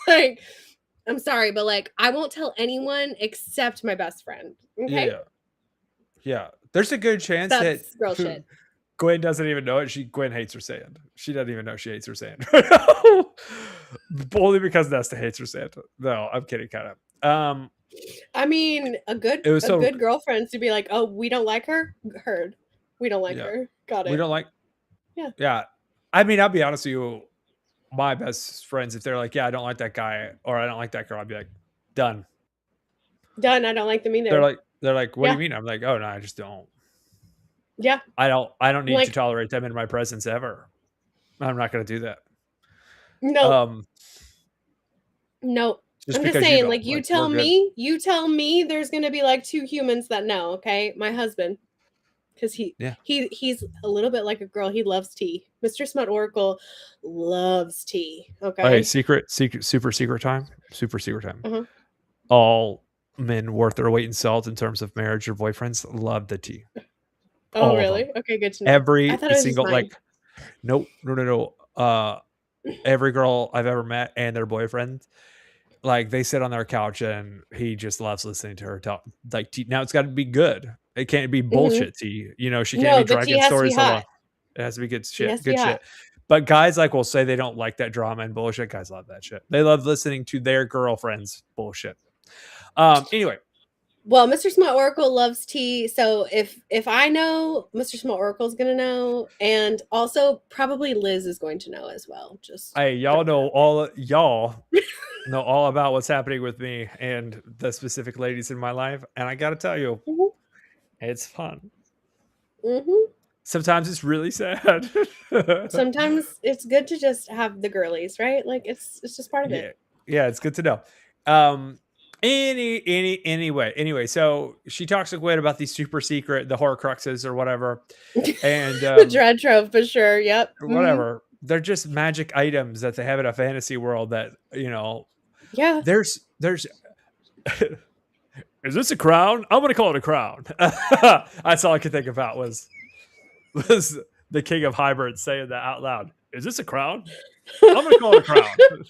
Like, I'm sorry, but like, I won't tell anyone except my best friend. Okay. Yeah. There's a good chance That's that girl shit. Gwen doesn't even know it. Gwen hates her sand. She doesn't even know she hates her sand. Only because Nesta hates her sand. No, I'm kidding, kind of. I mean, a good girlfriend to be like, oh, we don't like her. Heard. We don't like her. Got it. We don't like. Yeah. I mean, I'll be honest with you. My best friends, if they're like, yeah, I don't like that guy or I don't like that girl, I'd be like, done. I don't like them either. They're like, what do you mean? I'm like, oh no, I just don't. Yeah. I don't need to tolerate them in my presence ever. I'm not going to do that. No. No. Just I'm just saying, like, you tell me there's going to be like two humans that know, okay? My husband. Because he's a little bit like a girl. He loves tea. Mr. Smut Oracle loves tea. Okay. Hey, super secret time. All men worth their weight in salt in terms of marriage or boyfriends love the tea. Oh, really? Okay, good to know. Every single no. Every girl I've ever met and their boyfriend, like they sit on their couch and he just loves listening to her talk like tea. Now it's got to be good. It can't be bullshit tea. She can't be dragging stories along. It has to be good shit. Good shit. But guys will say they don't like that drama and bullshit. Guys love that shit. They love listening to their girlfriends' bullshit. Anyway. Well, Mr. Smut Oracle loves tea. So if I know, Mr. Smut Oracle is going to know. And also probably Liz is going to know as well. Just hey, y'all know all y'all. know all about what's happening with me and the specific ladies in my life, and I gotta tell you, Mhm. it's fun. Mhm. Sometimes it's really sad. Sometimes it's good to just have the girlies, right? Like it's just part of Yeah, it. yeah, it's good to know. Um, anyway, so she talks to Gwen about these super secret, the Horcruxes or whatever, and The Dread Trove for sure. Yep. Mhm. whatever. They're just magic items that they have in a fantasy world that, Yeah. there's is this a crown? I'm gonna call it a crown. That's all I could think about was the King of Hybrid saying that out loud. Is this a crown? I'm gonna call it a crown.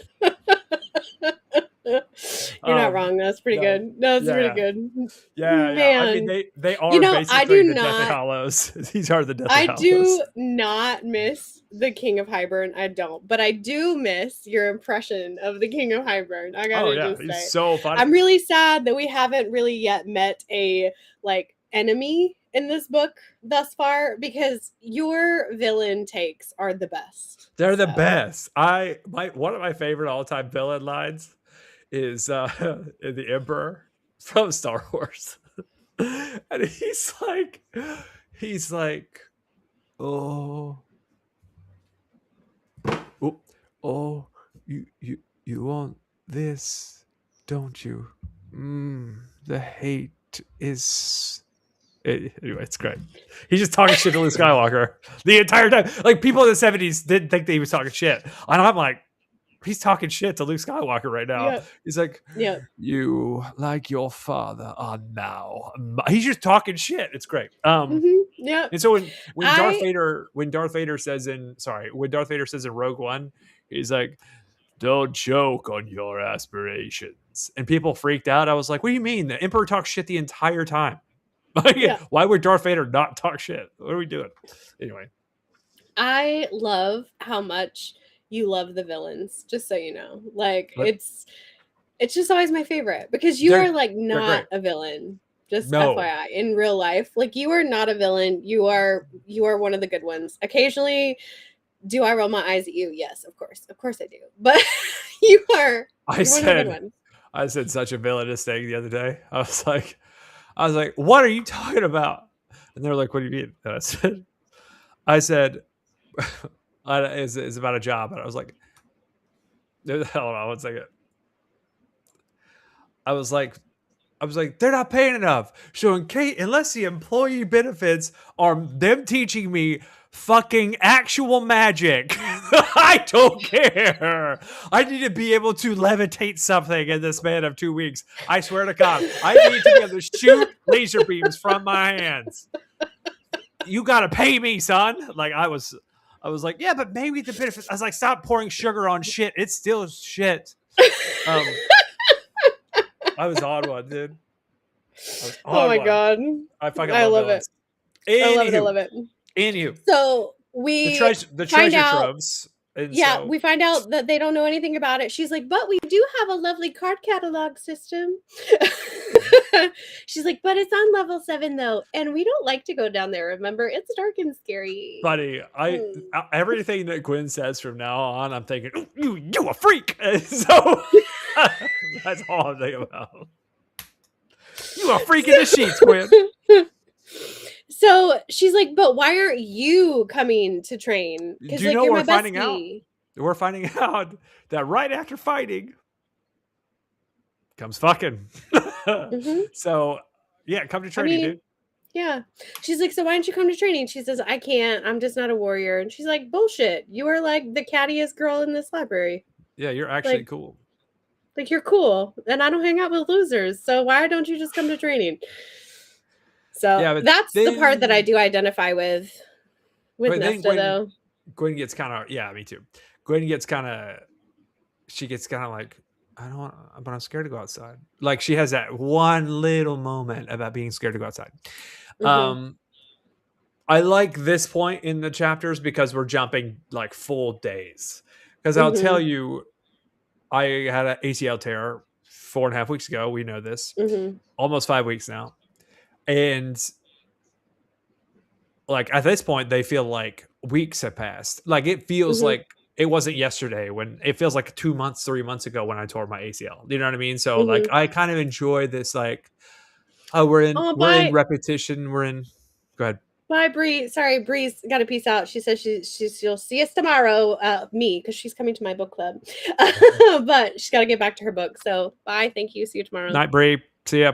You're not wrong. That's pretty No, good. That's pretty yeah, good. yeah. I mean, Man. they You are know, basically the Deathly Hallows. These are the Deathly I Hallows. do not miss the King of Hybern. I don't, but I do miss your impression of the King of Hybern. I Oh gotta yeah, just he's say, so funny. I'm really sad that we haven't really yet met a like enemy in this book thus far because your villain takes are the best. They're the So best. One of my favorite all time villain lines is the Emperor from Star Wars, and he's like, oh, oh, oh, you want this, don't you? The hate is. Anyway, it's great. He's just talking shit to Luke Skywalker the entire time. Like people in the 70s didn't think that he was talking shit, and I'm like, he's talking shit to Luke Skywalker right now. yeah, He's like, yeah. you like your father are now. He's just talking shit. It's great. Yeah. And so when Darth I Vader says in Rogue One, he's like, don't choke on your aspirations, and people freaked out. I was like, what do you mean? The Emperor talks shit the entire time. yeah. Why would Darth Vader not talk shit? What are we doing? Anyway, I love how much you love the villains, just so you know. Like but it's just always my favorite because you are they're like they're great. not a villain. Just No, FYI, in real life, like you are not a villain. You are one of the good ones. Occasionally, do I roll my eyes at you? Yes, of course I do. But you are I you're one of the good said ones. I said such a villainous thing the other day. I was like, what are you talking about? And they're like, what do you mean? And I said, it's about a job. And I was like, hold on one second. I was like, they're not paying enough. So unless the employee benefits are them teaching me fucking actual magic, I don't care. I need to be able to levitate something in this span of 2 weeks. I swear to God, I need to be able to shoot laser beams from my hands. You gotta pay me, son. Like I was like, yeah, but maybe the benefits. I was like, stop pouring sugar on shit. It's still shit. I was on one, dude. Oh my god, I fucking I love love it. villains. I love it. I Anywho, love it. anywho, So the we treasure find out troves, and yeah, so we find out that they don't know anything about it. She's like, but we do have a lovely card catalog system. She's like, but it's on level 7 though, and we don't like to go down there. Remember, it's dark and scary. buddy, Mm. everything that Gwen says from now on, I'm thinking, you a freak. And so that's all I'm thinking about. You a freak in the sheets, Gwen. So she's like, but why aren't you coming to train? Because Do you like know you're what my we're finding out? bestie. We're finding out that right after fighting comes fucking. Hmm. So yeah, come to I training, mean, dude. yeah. She's like, so why don't you come to training? She says, I can't. I'm just not a warrior. And she's like, bullshit. You are like the cattiest girl in this library. Yeah, you're actually Like, cool. like you're cool, and I don't hang out with losers. So why don't you just come to training? So Yeah, but that's the part that I then do identify with but then Nesta, though. Gwen gets kind of, yeah, me too. Gwen gets kind of, she gets kind of like, I don't want, but I'm scared to go outside. Like she has that one little moment about being scared to go outside. Hmm. I like this point in the chapters because we're jumping like full days. Because I'll tell Hmm. you, I had an ACL tear 4.5 weeks ago. We know this, Hmm. almost 5 weeks now, and like at this point, they feel like weeks have passed. Like it feels Hmm. like it wasn't yesterday when it feels like 2 months, 3 months ago when I tore my ACL. You know what I mean? So like Mhm. I kind of enjoy this like, oh, we're in Bye. repetition. Go ahead. Bye, Bree. Sorry, Bree's got to peace out. She says she'll see us tomorrow. Me, because she's coming to my book club, but she's got to get back to her book. So bye. Thank you. See you tomorrow. Night Bree. See ya.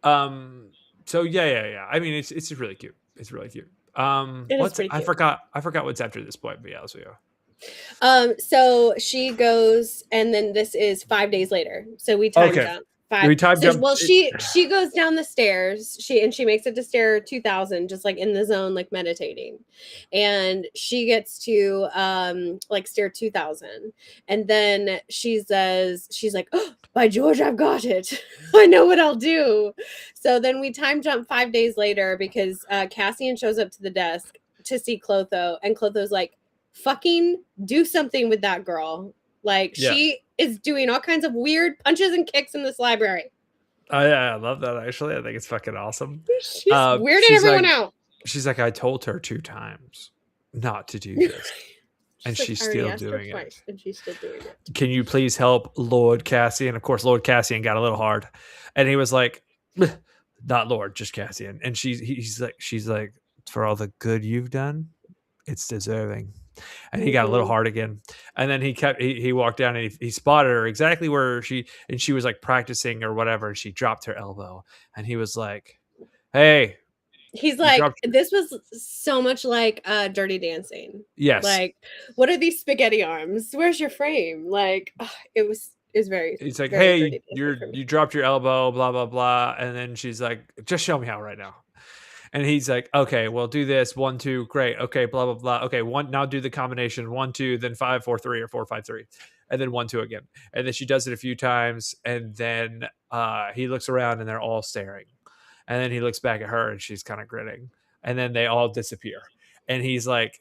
So yeah. I mean, it's really cute. It's really cute. It is pretty I cute. forgot what's after this point, but yeah, so yeah. So she goes, and then this is 5 days later. So we time Okay. jump. We time jump. Well, she goes down the stairs. She makes it to stair 2000, just like in the zone, like meditating, and she gets to like stair 2000, and then she's like, oh, by George, I've got it. I know what I'll do. So then we time jump 5 days later because Cassian shows up to the desk to see Clotho, and Clotho's like, fucking do something with that girl. Like, Yeah. she is doing all kinds of weird punches and kicks in this library. I love that, actually. I think it's fucking awesome. She's weirding everyone out. She's like, I told her 2 times not to do this. And like, she's I already still asked her doing twice, it. and she's still doing it. Can you please help Lord Cassian? Of course, Lord Cassian got a little hard. And he was like, not Lord, just Cassian. And she's like, for all the good you've done, it's deserving. And he got a little hard again. And then he walked down and he spotted her exactly where she was like practicing or whatever. And she dropped her elbow. And he was like, hey. He's like, this was so much like Dirty Dancing. Yes. Like, what are these spaghetti arms? Where's your frame? Like, it was very. He's like, very hey, you dropped your elbow, blah, blah, blah. And then she's like, just show me how right now. And he's like, okay, well, do this 1, 2, great. Okay, blah blah blah. Okay, now do the combination 1, 2, then 5, 4, 3, or 4, 5, 3, and then 1, 2 again. And then she does it a few times, and then he looks around and they're all staring. And then he looks back at her and she's kind of grinning. And then they all disappear. And he's like,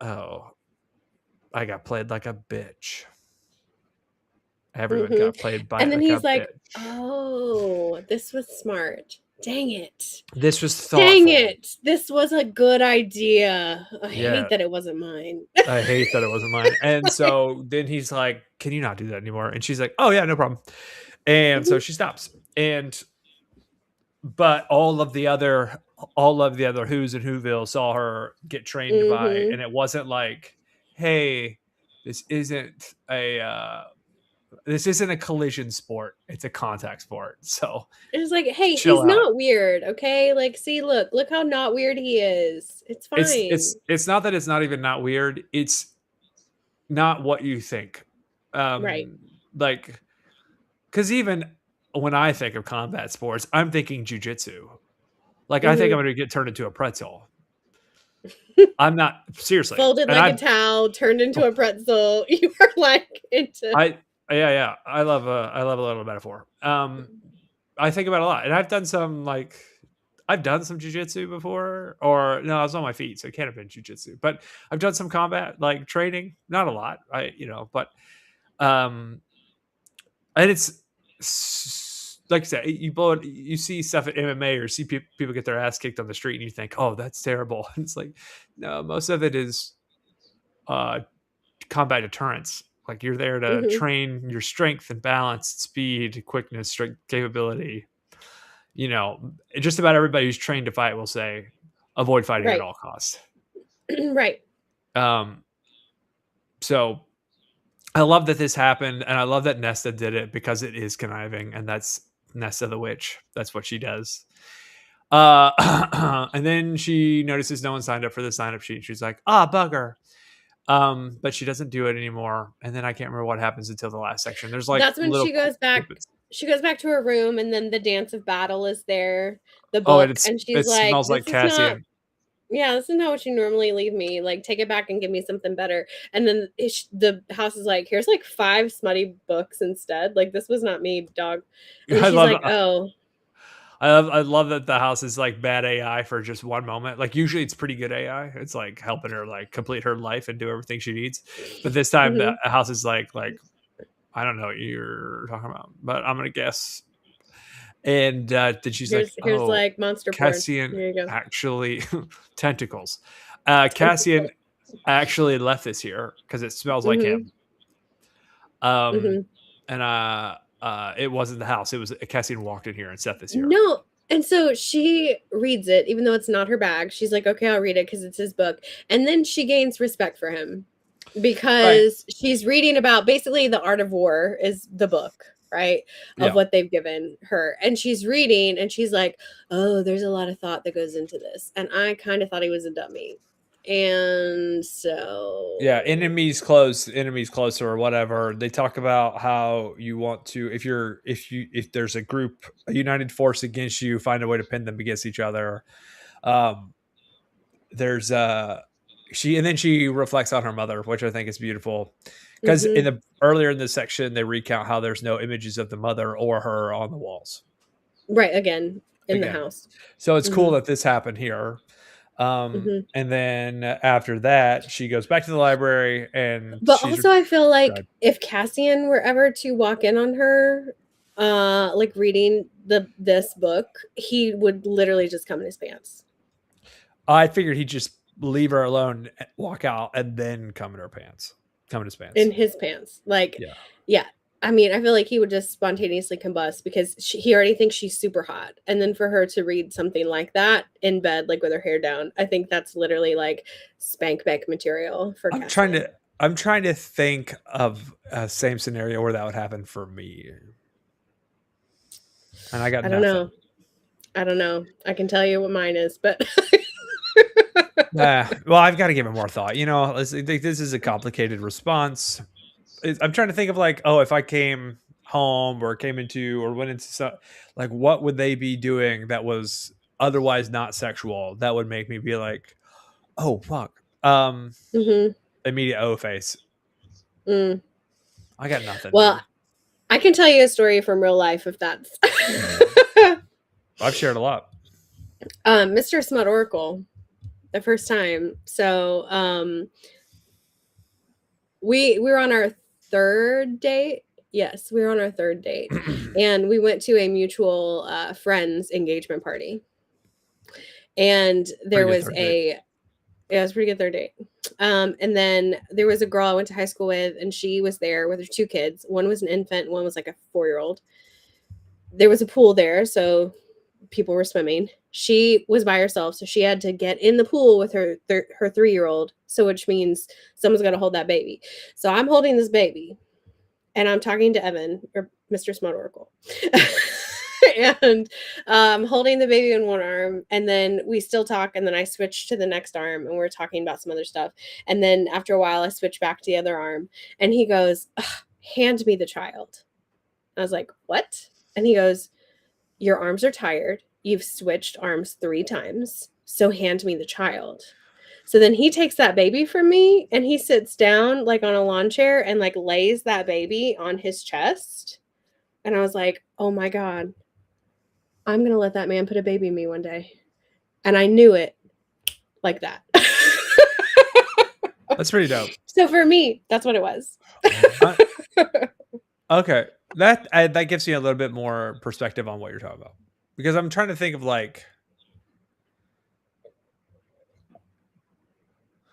oh, I got played like a bitch. Everyone got played by. And then he's like, bitch. oh, this was smart. Dang it. This was thoughtful. Dang it. This was a good idea. I hate that it wasn't mine. I hate that it wasn't mine. And so then he's like, can you not do that anymore? And she's like, oh yeah, no problem. And so she stops. But all of the other Who's and Whoville saw her get trained by, and it wasn't like, hey, this isn't a collision sport. It's a contact sport. So it's like, hey, he's not weird. Okay. Like, see, look how not weird he is. It's fine. It's not that it's not even not weird. It's not what you think. Right. Like, cause even when I think of combat sports, I'm thinking jujitsu. Like, I think I'm going to get turned into a pretzel. I'm not, seriously. Folded like a towel, turned into a pretzel. You are like into. Yeah. I love a little metaphor. I think about it a lot, and I've done some jujitsu before, or no, I was on my feet, so it can't have been jujitsu. But I've done some combat like training, not a lot. But and it's like I said, you see stuff at MMA or see people get their ass kicked on the street, and you think, oh, that's terrible. And it's like, no, most of it is combat deterrence. Like, you're there to train your strength and balance, speed, quickness, strength, capability. Just about everybody who's trained to fight will say, avoid fighting at all costs. Right. So I love that this happened, and I love that Nesta did it because it is conniving, and that's Nesta the witch. That's what she does. And then she notices no one signed up for the sign-up sheet. She's like, bugger. But she doesn't do it anymore. And then I can't remember what happens until the last section. There's like, that's when she goes back. She goes back to her room, and then the dance of battle is there. The book, and she's like, smells like Cassian. This is not what you normally leave me. Like, take it back and give me something better. And then the house is like, here's like 5 smutty books instead. Like, this was not me, dog. And she's like, oh. I love that the house is like bad AI for just one moment. Like, usually it's pretty good AI. It's like helping her like complete her life and do everything she needs. But this time the house is like I don't know what you're talking about, but I'm gonna guess. And then she's here's like monster Cassian porn. Here you go. Actually tentacles. Cassian actually left this here because it smells like Mm-hmm. him. Um, Mm-hmm. and it wasn't the house. It was Cassian walked in here and set this here. No. And so she reads it, even though it's not her bag. She's like, okay, I'll read it because it's his book. And then she gains respect for him because she's reading about basically the art of war is the book, right? Of Yeah. what they've given her. And she's reading and she's like, oh, there's a lot of thought that goes into this. And I kind of thought he was a dummy. And so Yeah, enemies closer or whatever. They talk about how you want to if there's a group, a united force against you, find a way to pin them against each other. There's she reflects on her mother, which I think is beautiful. Because earlier in this section they recount how there's no images of the mother or her on the walls. Right, again in the house. So it's cool that this happened here. And then after that, she goes back to the library, but also I feel like if Cassian were ever to walk in on her, like reading this book, he would literally just come in his pants. I figured he'd just leave her alone, walk out, and then come in his pants. In his pants, like yeah. I mean, I feel like he would just spontaneously combust because he already thinks she's super hot. And then for her to read something like that in bed, like with her hair down, I think that's literally like spank bank material for Cassian. I'm trying to think of a same scenario where that would happen for me. And I got nothing. I don't know. I can tell you what mine is, but well, I've got to give it more thought. You know, this is a complicated response. I'm trying to think of like, if I came home or came into or went into some, like, what would they be doing that was otherwise not sexual that would make me be like, oh fuck, immediate O face. I got nothing. Well, dude. I can tell you a story from real life if that's. I've shared a lot. Mr. Smut Oracle, the first time. So we were on our third date. Yes, we were on our third date. And we went to a mutual friend's engagement party. And there was it was a pretty good third date. And then there was a girl I went to high school with, and she was there with her two kids. One was an infant, one was like a 4-year-old. There was a pool there, so people were swimming. She was by herself, so she had to get in the pool with her 3-year-old. So which means someone's got to hold that baby. So I'm holding this baby, and I'm talking to Evan, or Mr. Smut Oracle. And holding the baby in one arm, and then we still talk, and then I switch to the next arm, and we're talking about some other stuff. And then after a while, I switch back to the other arm, and he goes, hand me the child. I was like, what? And he goes, your arms are tired. You've switched arms 3 times. So hand me the child. So then he takes that baby from me, and he sits down like on a lawn chair and like lays that baby on his chest. And I was like, oh my God, I'm going to let that man put a baby in me one day. And I knew it like that. That's pretty dope. So for me, that's what it was. Okay. That gives me a little bit more perspective on what you're talking about. Because I'm trying to think of like,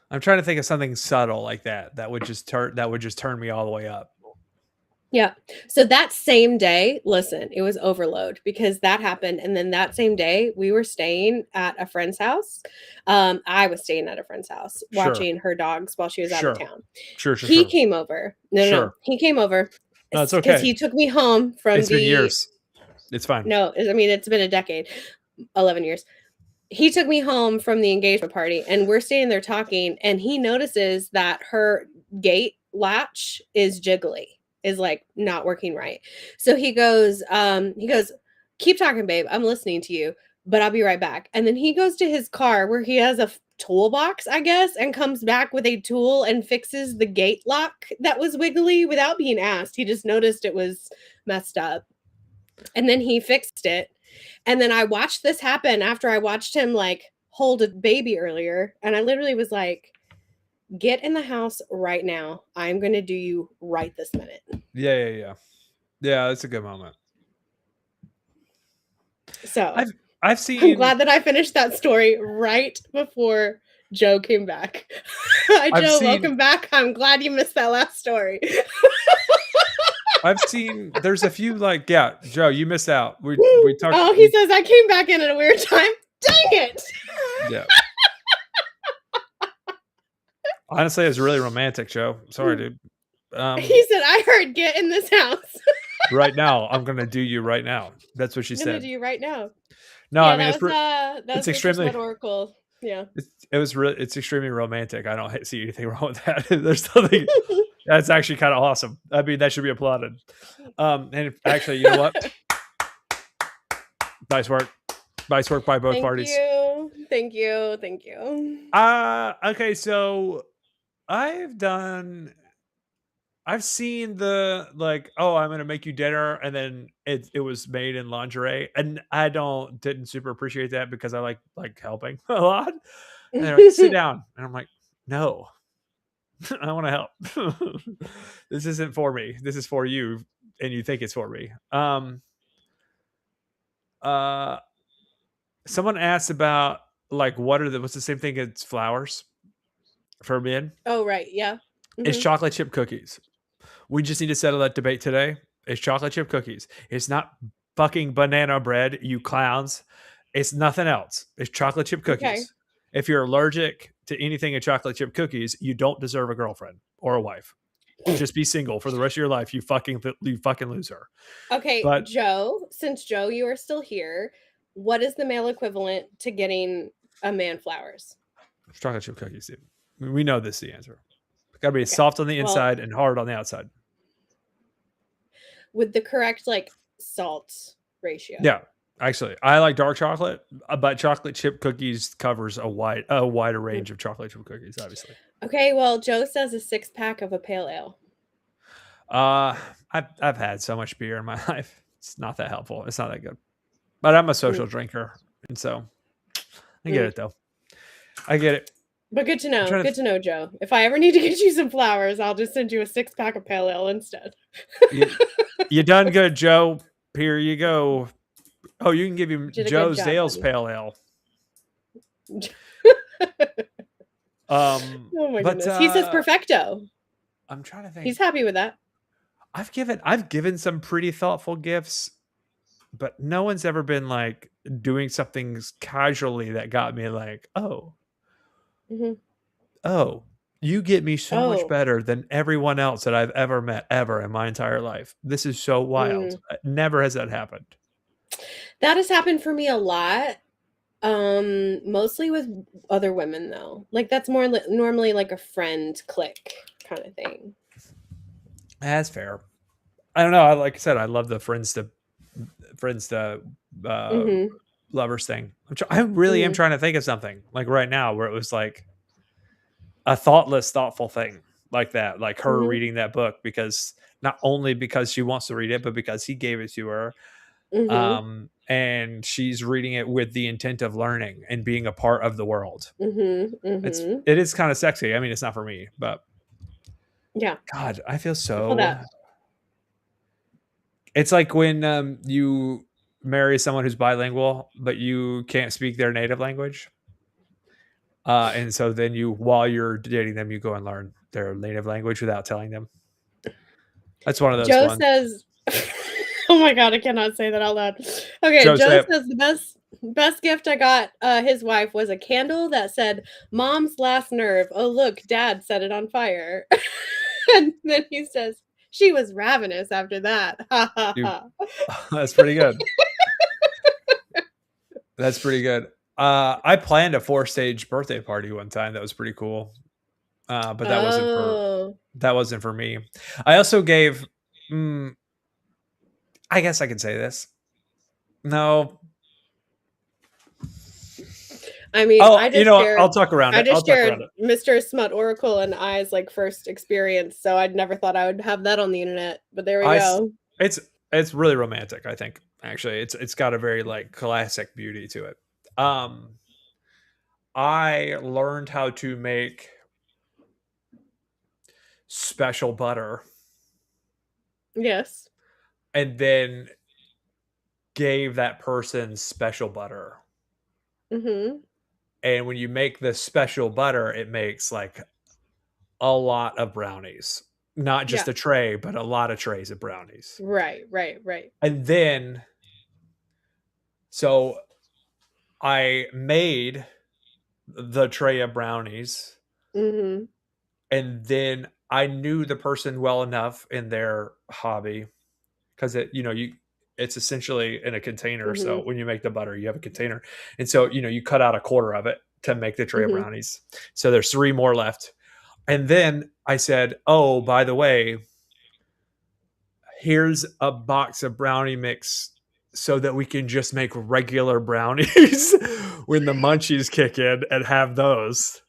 I'm trying to think of something subtle like that would just turn me all the way up. Yeah. So that same day, listen, it was overload because that happened. And then that same day we were staying at a friend's house. I was staying at a friend's house watching her dogs while she was out of town. He came over. No, he came over. No, it's okay. Because he took me home from It's been years. It's fine. No, I mean, it's been a decade, 11 years. He took me home from the engagement party, and we're standing there talking, and he notices that her gate latch is jiggly. Is like not working right. So he goes, keep talking, babe. I'm listening to you, but I'll be right back. And then he goes to his car where he has a toolbox, I guess, and comes back with a tool and fixes the gate lock that was wiggly without being asked. He just noticed it was messed up. And then he fixed it. And then I watched this happen after I watched him like hold a baby earlier. And I literally was like, get in the house right now. I'm going to do you right this minute. Yeah. That's a good moment. So I've seen. I'm glad that I finished that story right before Joe came back. Hi, I've Joe. seen Welcome back. I'm glad you missed that last story. there's a few like, yeah, Joe, you missed out. We talked. Oh, he says I came back in at a weird time. Dang it! Yeah. Honestly, it was really romantic, Joe. Sorry, dude. He said I heard get in this house. Right now, I'm gonna do you right now. That's what she I'm gonna said. do you right now. No, I Yeah, mean that was it's Mr. extremely Smut Oracle. Yeah. it's extremely romantic. I don't see anything wrong with that. There's nothing. That's actually kind of awesome. I mean, that should be applauded. And actually, you know what? Nice work by both parties. Thank you. Okay, so I've seen the like, oh, I'm gonna make you dinner, and then it was made in lingerie, and I didn't super appreciate that because I like helping a lot. And they're like, sit down, and I'm like, no, I want to help. This isn't for me. This is for you, and you think it's for me. Uh, Someone asked about like what's the same thing as flowers for men? Oh, right. Yeah. It's chocolate chip cookies. We just need to settle that debate today. It's chocolate chip cookies. It's not fucking banana bread, you clowns. It's nothing else. It's chocolate chip cookies. Okay. If you're allergic to anything in chocolate chip cookies, you don't deserve a girlfriend or a wife. Just be single for the rest of your life. You fucking loser. Okay, But Joe, since Joe, you are still here, what is the male equivalent to getting a man flowers? chocolate chip cookies, dude. We know this is the answer. Got to be soft on the inside and hard on the outside. With the correct like salt ratio. Yeah, actually, I like dark chocolate, but chocolate chip cookies covers a wider range of chocolate chip cookies, obviously. Okay, well, Joe says a 6-pack of a pale ale. I've had so much beer in my life. It's not that helpful. It's not that good. But I'm a social drinker, and so I get it though. I get it. But good to know. Good to know, Joe. If I ever need to get you some flowers, I'll just send you a 6-pack of pale ale instead. You done good, Joe. Here you go. Oh, you can give him Joe Zale's pale ale. Oh my goodness. He says perfecto. I'm trying to think. He's happy with that. I've given some pretty thoughtful gifts, but no one's ever been like doing something casually that got me like, oh, oh, you get me so much better than everyone else that I've ever met ever in my entire life. This is so wild. Never has that happened. That has happened for me a lot. Mostly with other women though. Like that's more normally like a friend clique kind of thing. That's fair. I don't know. Like I said, I love the friends to lovers thing. I really am trying to think of something like right now where it was like a thoughtful thing like that, like her reading that book because not only because she wants to read it, but because he gave it to her. And she's reading it with the intent of learning and being a part of the world. It is kind of sexy. I mean, it's not for me, but yeah. God, I feel so. It's like when you marry someone who's bilingual, but you can't speak their native language. And so then while you're dating them, you go and learn their native language without telling them. That's one of those Joe ones. says, oh my God, I cannot say that out loud. Okay, Joe says the best gift I got his wife was a candle that said, "Mom's last nerve. Oh, look, Dad set it on fire." And then he says, "She was ravenous after that." That's pretty good. That's pretty good. I planned a 4-stage birthday party one time. That was pretty cool. But that wasn't for me. I also gave. I guess I can say this. No. I mean, I'll talk around it. I just shared Mr. Smut Oracle and I's like first experience, so I'd never thought I would have that on the internet. But there we go. It's really romantic. I think actually, it's got a very like classic beauty to it. I learned how to make special butter. Yes. And then gave that person special butter. And when you make the special butter, it makes like a lot of brownies. Not just Yeah. a tray, but a lot of trays of brownies. Right. And then, so I made the tray of brownies, Mm-hmm. and then I knew the person well enough in their hobby, because it's essentially in a container. So Mm-hmm. when you make the butter, you have a container, and so you cut out a quarter of it to make the tray of Mm-hmm. brownies. So there's 3 more left, and then I said, "Oh, by the way, here's a box of brownie mix." So that we can just make regular brownies when the munchies kick in and have those.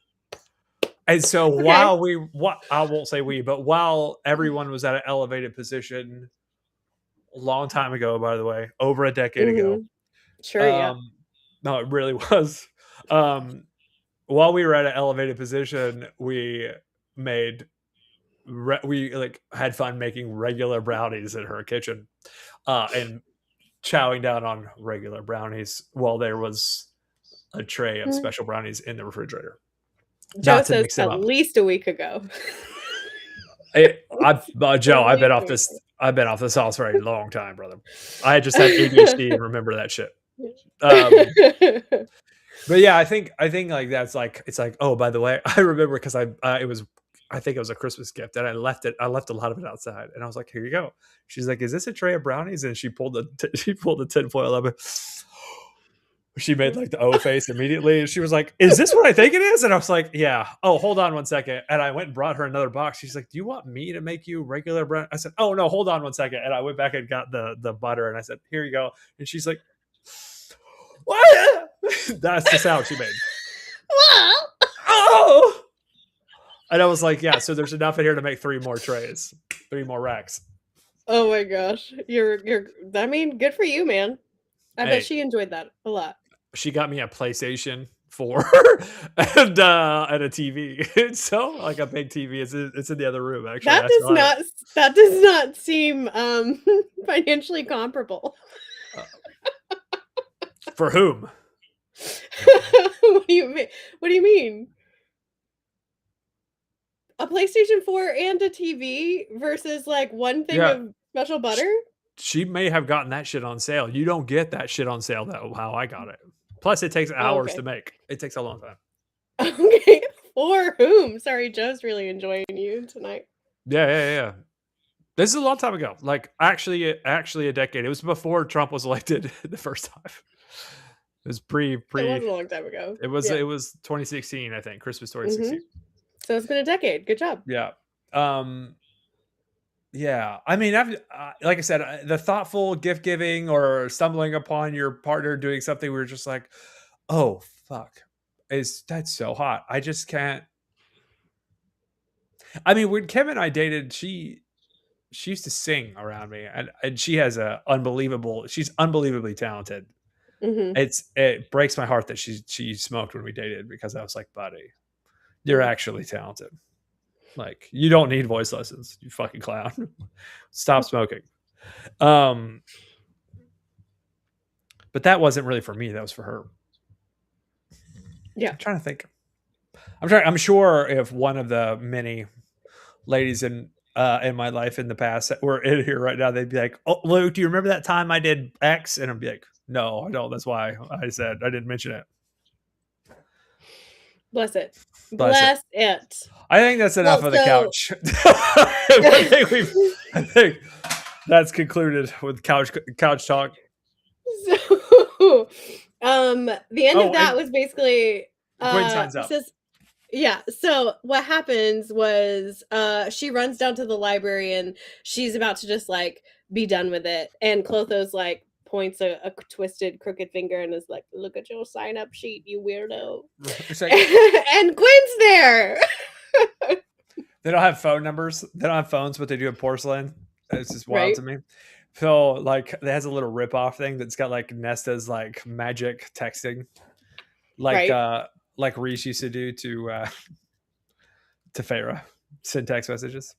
And so Okay. I won't say we, but while everyone was at an elevated position a long time ago, by the way, over a decade ago. Mm-hmm. Sure. Yeah. No, it really was. Um, while we were at an elevated position, we made we like had fun making regular brownies in her kitchen, and chowing down on regular brownies while there was a tray of Mm. special brownies in the refrigerator, Joe not to says mix them at up. least a week ago. Joe, At least a week ago. I've been off this sauce for a long time, brother. I just have ADHD and remember that shit. Um, but yeah, I think like that's like, it's like, oh, by the way, I remember because I think it was a Christmas gift, and I left a lot of it outside, and I was like, here you go. She's like, is this a tray of brownies? And she pulled the tinfoil up. She made like the O face immediately, and she was like, is this what I think it is? And I was like, yeah. Oh, hold on one second. And I went and brought her another box. She's like, do you want me to make you regular brown? I said, oh no, hold on one second. And I went back and got the butter, and I said, here you go. And she's like, what? That's the sound she made. Oh. And I was like, yeah, so there's enough in here to make 3 more trays, 3 more racks. Oh my gosh. You're I mean, good for you, man. I bet she enjoyed that a lot. She got me a PlayStation 4 and a TV. So like a big TV. It's in the other room actually. That does not seem financially comparable. For whom? What do you mean? What do you mean? A PlayStation 4 and a TV versus like one thing of special butter? She may have gotten that shit on sale. You don't get that shit on sale how I got it. Plus it takes hours to make. It takes a long time. Okay. For whom? Sorry, Joe's really enjoying you tonight. Yeah. This is a long time ago. Like actually a decade. It was before Trump was elected the first time. It was pre. It was a long time ago. It was 2016, I think. Christmas 2016. Mm-hmm. So it's been a decade. Good job. Yeah. Yeah. I mean, like I said, the thoughtful gift giving or stumbling upon your partner doing something where you're just like, oh fuck, that's so hot. I just can't. I mean, when Kim and I dated, she used to sing around me, and she's unbelievably talented. Mm-hmm. It breaks my heart that she smoked when we dated, because I was like, buddy, you're actually talented. Like, you don't need voice lessons, you fucking clown. Stop smoking. But that wasn't really for me. That was for her. Yeah. I'm trying to think. I'm sure if one of the many ladies in my life in the past that were in here right now, they'd be like, oh, Luke, do you remember that time I did X? And I'd be like, no, I don't. That's why I said I didn't mention it. Bless it. Bless it. I think that's enough of the couch. I think that's concluded with couch talk. So, the end of that was basically Gwen signs up. Yeah. So what happens was she runs down to the library and she's about to just like be done with it. And Clotho's like points a twisted, crooked finger and is like, look at your sign up sheet, you weirdo. Like, and Gwen's there. They don't have phone numbers. They don't have phones, but they do have porcelain. It's just wild to me. So like, it has a little rip-off thing that's got like Nesta's like magic texting, like Reese used to do to Feyre, send text messages.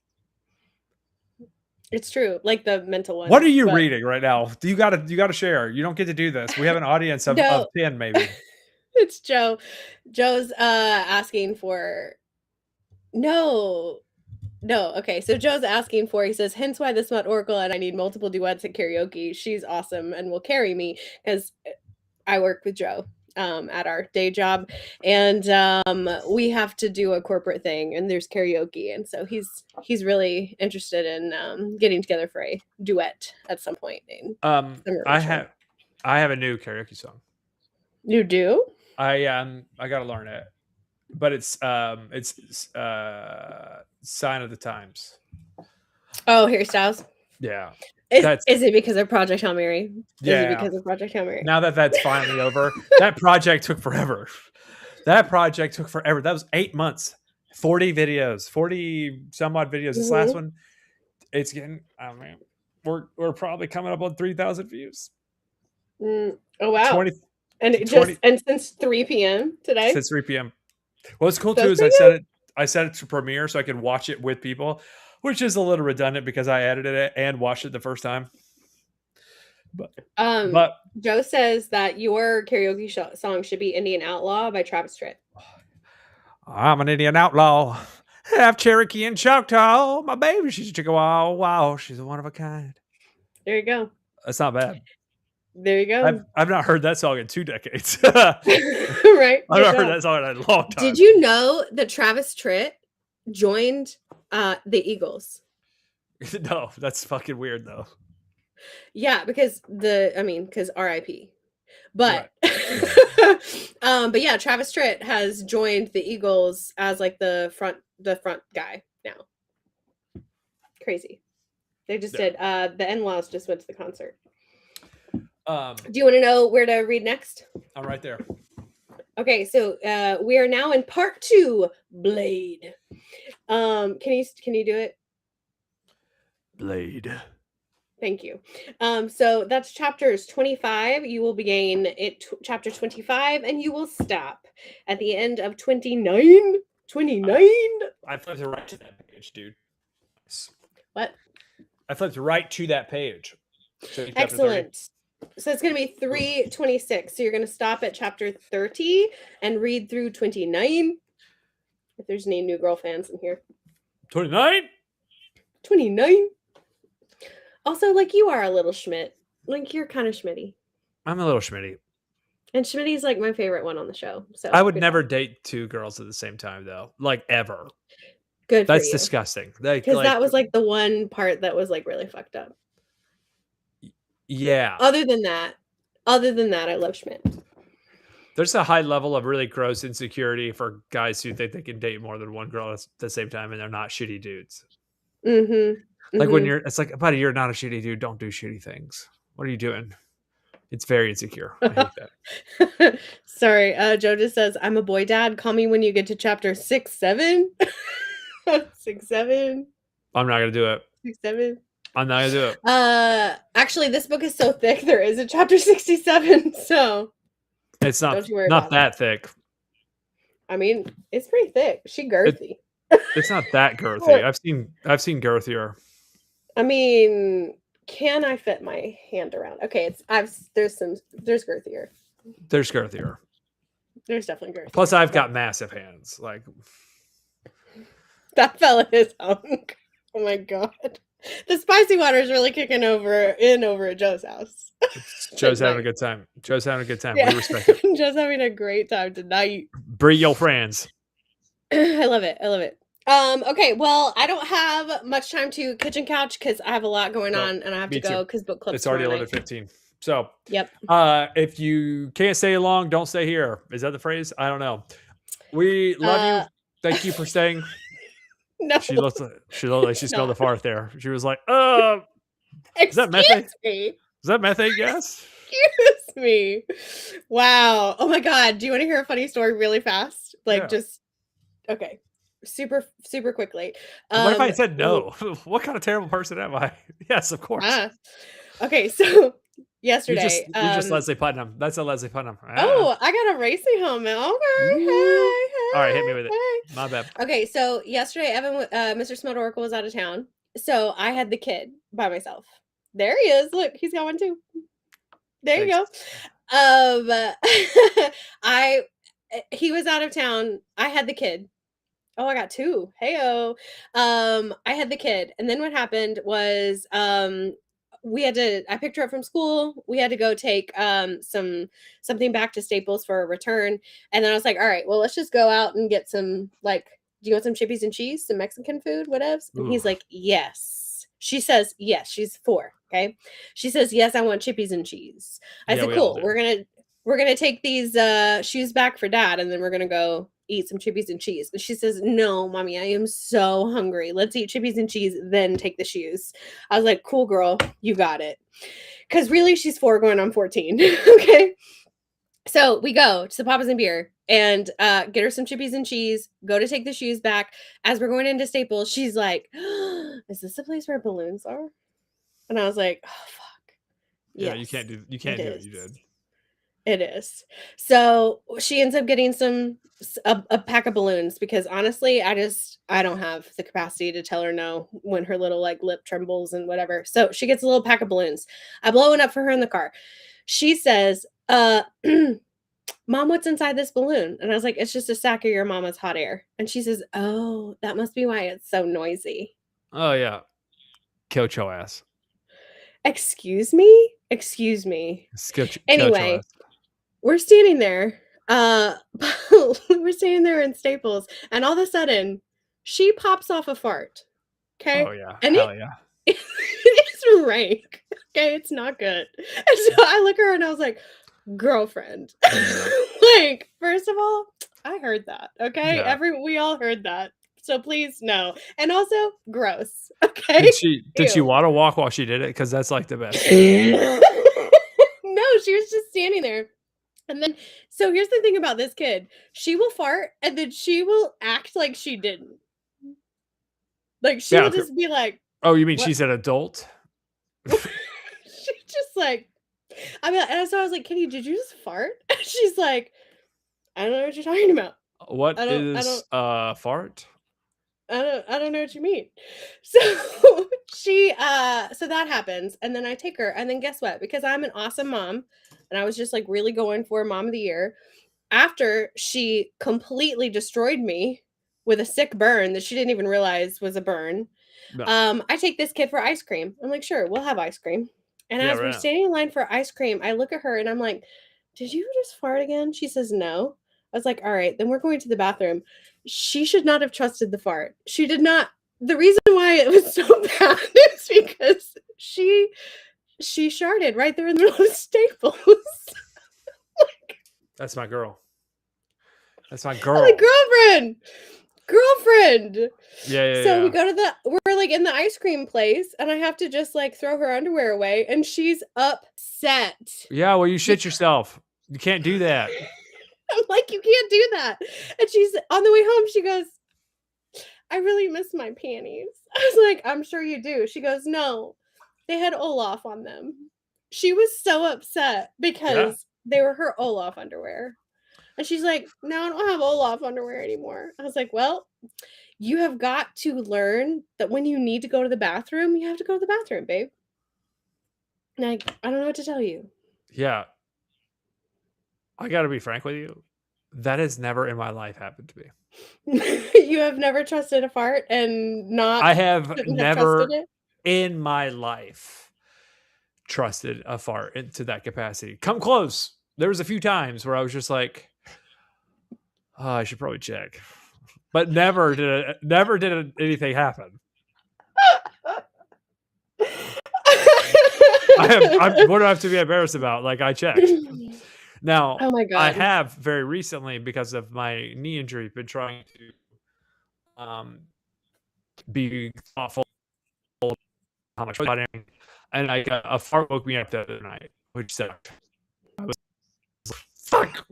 It's true, like the mental one. What are you reading right now? You gotta share. You don't get to do this. We have an audience of 10, maybe. It's Joe. Joe's asking for no. Okay, so Joe's asking for, he says, hence why the Smut Oracle and I need multiple duets at karaoke. She's awesome and will carry me because I work with Joe at our day job, and we have to do a corporate thing, and there's karaoke, and so he's really interested in getting together for a duet at some point. I have a new karaoke song. You do? I gotta learn it, but it's Sign of the Times. Oh, Harry Styles. Yeah. Is it because of Project Hail Mary? Yeah. Is it because of Project Hail Mary? Now that's finally over. That project took forever. That was 8 months, 40 some odd videos. This last one, it's getting. I mean, we're probably coming up on 3,000 views. Oh wow! And since 3 p.m. today. Since 3 p.m. What's cool too is I set it to Premiere so I can watch it with people, which is a little redundant because I edited it and watched it the first time. But Joe says that your karaoke song should be Indian Outlaw by Travis Tritt. I'm an Indian outlaw, half Cherokee and Choctaw. My baby, she's a Chickasaw. Wow, she's a one of a kind. There you go. That's not bad. There you go. I've not heard that song in 2 decades. Right. I've not heard that song in a long time. Did you know that Travis Tritt joined the Eagles? No, that's fucking weird though. Yeah, because RIP. But but yeah, Travis Tritt has joined the Eagles as like the front guy now. Crazy. They just did the in-laws just went to the concert. Do you want to know where to read next? I'm right there. Okay, so we are now in part 2, Blade. Can you do it? Blade. Thank you. So that's chapters 25. You will begin at chapter 25, and you will stop at the end of 29. 29. I flipped right to that page, dude. What? I flipped right to that page. So excellent. So it's going to be 326. So you're going to stop at chapter 30 and read through 29. If there's any new girl fans in here. 29? 29. Also, like, you are a little Schmidt. Like, you're kind of Schmitty. I'm a little Schmitty. And Schmitty's like my favorite one on the show. So I would never date 2 girls at the same time, though. Like, ever. Good for you. That's disgusting. Because that was like the one part that was like really fucked up. Yeah. Other than that, I love Schmidt. There's a high level of really gross insecurity for guys who think they can date more than one girl at the same time, and they're not shitty dudes. Mm-hmm. Like when it's like, buddy, you're not a shitty dude. Don't do shitty things. What are you doing? It's very insecure. I hate that. Sorry. Joe just says, I'm a boy dad. Call me when you get to chapter 6, 7. 6, 7. I'm not going to do it. 6, 7. I'm not going to do it. Actually, this book is so thick. There is a chapter 67. So it's not that thick. I mean, it's pretty thick. She girthy. It's not that girthy. I've seen girthier. I mean, can I fit my hand around? Okay, there's girthier. There's girthier. There's definitely girthier. Plus, I've got massive hands. Like that fell in his hunk. Oh my god, the spicy water is really kicking over at Joe's house. Joe's having a good time. Yeah. We respect it. Joe's having a great time tonight. Bring your friends. I love it. Okay, well, I don't have much time to kitchen couch because I have a lot going on and I have to go because book club. It's already 11:15. So, yep. If you can't stay long, don't stay here. Is that the phrase? I don't know. We love you. Thank you for staying. No. She looked like she smelled a fart there. She was like, is that methane? Is that methane gas? Excuse me. Wow. Oh my god. Do you want to hear a funny story really fast? Okay. Super quickly. What if I said no? What kind of terrible person am I? Yes, of course. Okay, so yesterday. You're just Leslie Putnam. That's a Leslie Putnam. Oh, I got a racing helmet. Okay. All right, hit me with it. My bad. Okay, so yesterday, Mr. Smut Oracle was out of town. So I had the kid by myself. There he is. Look, he's got one too. There you go. I he was out of town. I had the kid. Oh, I got two. Heyo. I had the kid, and then what happened was we had to I picked her up from school. We had to go take something back to Staples for a return. And then I was like, all right, well, let's just go out and get some like, do you want some chippies and cheese, some Mexican food, whatevs? And he's Ooh. like, yes. She says, yes, she's 4. Okay. She says, yes, I want chippies and cheese. I Yeah, said, we all cool. do. We're gonna take these shoes back for dad, and then we're gonna go eat some chippies and cheese. And she says, no, mommy, I am so hungry. Let's eat chippies and cheese, then take the shoes. I was like, cool, girl, you got it. Because really, she's 4 going on 14. Okay. So we go to the Papa's and Beer and get her some chippies and cheese, go to take the shoes back. As we're going into Staples, she's like, is this the place where balloons are? And I was like, oh, fuck. Yeah, Yes, you can't do what you did. it is. So she ends up getting a pack of balloons because honestly, I don't have the capacity to tell her no when her little like lip trembles and whatever. So she gets a little pack of balloons. I blow it up for her in the car. She says, Mom, what's inside this balloon? And I was like, it's just a sack of your mama's hot air. And she says, oh, that must be why it's so noisy. Oh yeah, kill your ass. Excuse me? Excuse me. Kill your Anyway, ass. we're standing there. We're standing there in Staples, and all of a sudden, she pops off a fart. Okay, Oh yeah, and hell yeah. it's rank. Okay, it's not good. And so I look at her and I was like, girlfriend. Like, first of all, I heard that. Okay, Yeah. we all heard that. So please no. And also, gross. Okay. Did she Ew. want to walk while she did it? Because that's like the best. No, she was just standing there. And then, so here's the thing about this kid. She will fart and then she will act like she didn't. Like, she will just be like, oh, you mean what? she's an adult? She's just like, I mean, and so I was like, Kitty, did you just fart? She's like, I don't know what you're talking about. What is fart? I don't know what you mean. So so that happens, and then I take her, and then guess what? Because I'm an awesome mom, and I was just like really going for mom of the year. After she completely destroyed me with a sick burn that she didn't even realize was a burn, No. I take this kid for ice cream. I'm like, sure, we'll have ice cream. And Yeah, as we're right. standing in line for ice cream, I look at her and I'm like, did you just fart again? She says no. I was like, all right, then we're going to the bathroom. She should not have trusted the fart. She did not. The reason why it was so bad is because she sharted right there in the middle of Staples. That's my girl. That's my I'm girl. like, girlfriend. Yeah. So we go to we're like in the ice cream place, and I have to just like throw her underwear away, and she's upset. Yeah, well, you shit yourself. You can't do that. I'm like, you can't do that. And she's on the way home. She goes, I really miss my panties. I was like, I'm sure you do. She goes, no, they had Olaf on them. She was so upset because they were her Olaf underwear. And she's like, no, I don't have Olaf underwear anymore. I was like, well, you have got to learn that when you need to go to the bathroom, you have to go to the bathroom, babe. And I don't know what to tell you. Yeah. I got to be frank with you. That has never in my life happened to me. You have never trusted a fart and not I have shouldn't never trusted it? in my life trusted a fart into that capacity. Come close. There was a few times where I was just like, oh, I should probably check. But never did anything happen. What do I have to be embarrassed about? Like, I checked. Now, oh my God. I have very recently, because of my knee injury, been trying to be thoughtful about how much I'm eating, and a fart woke me up the other night, which sucked. I was fuck.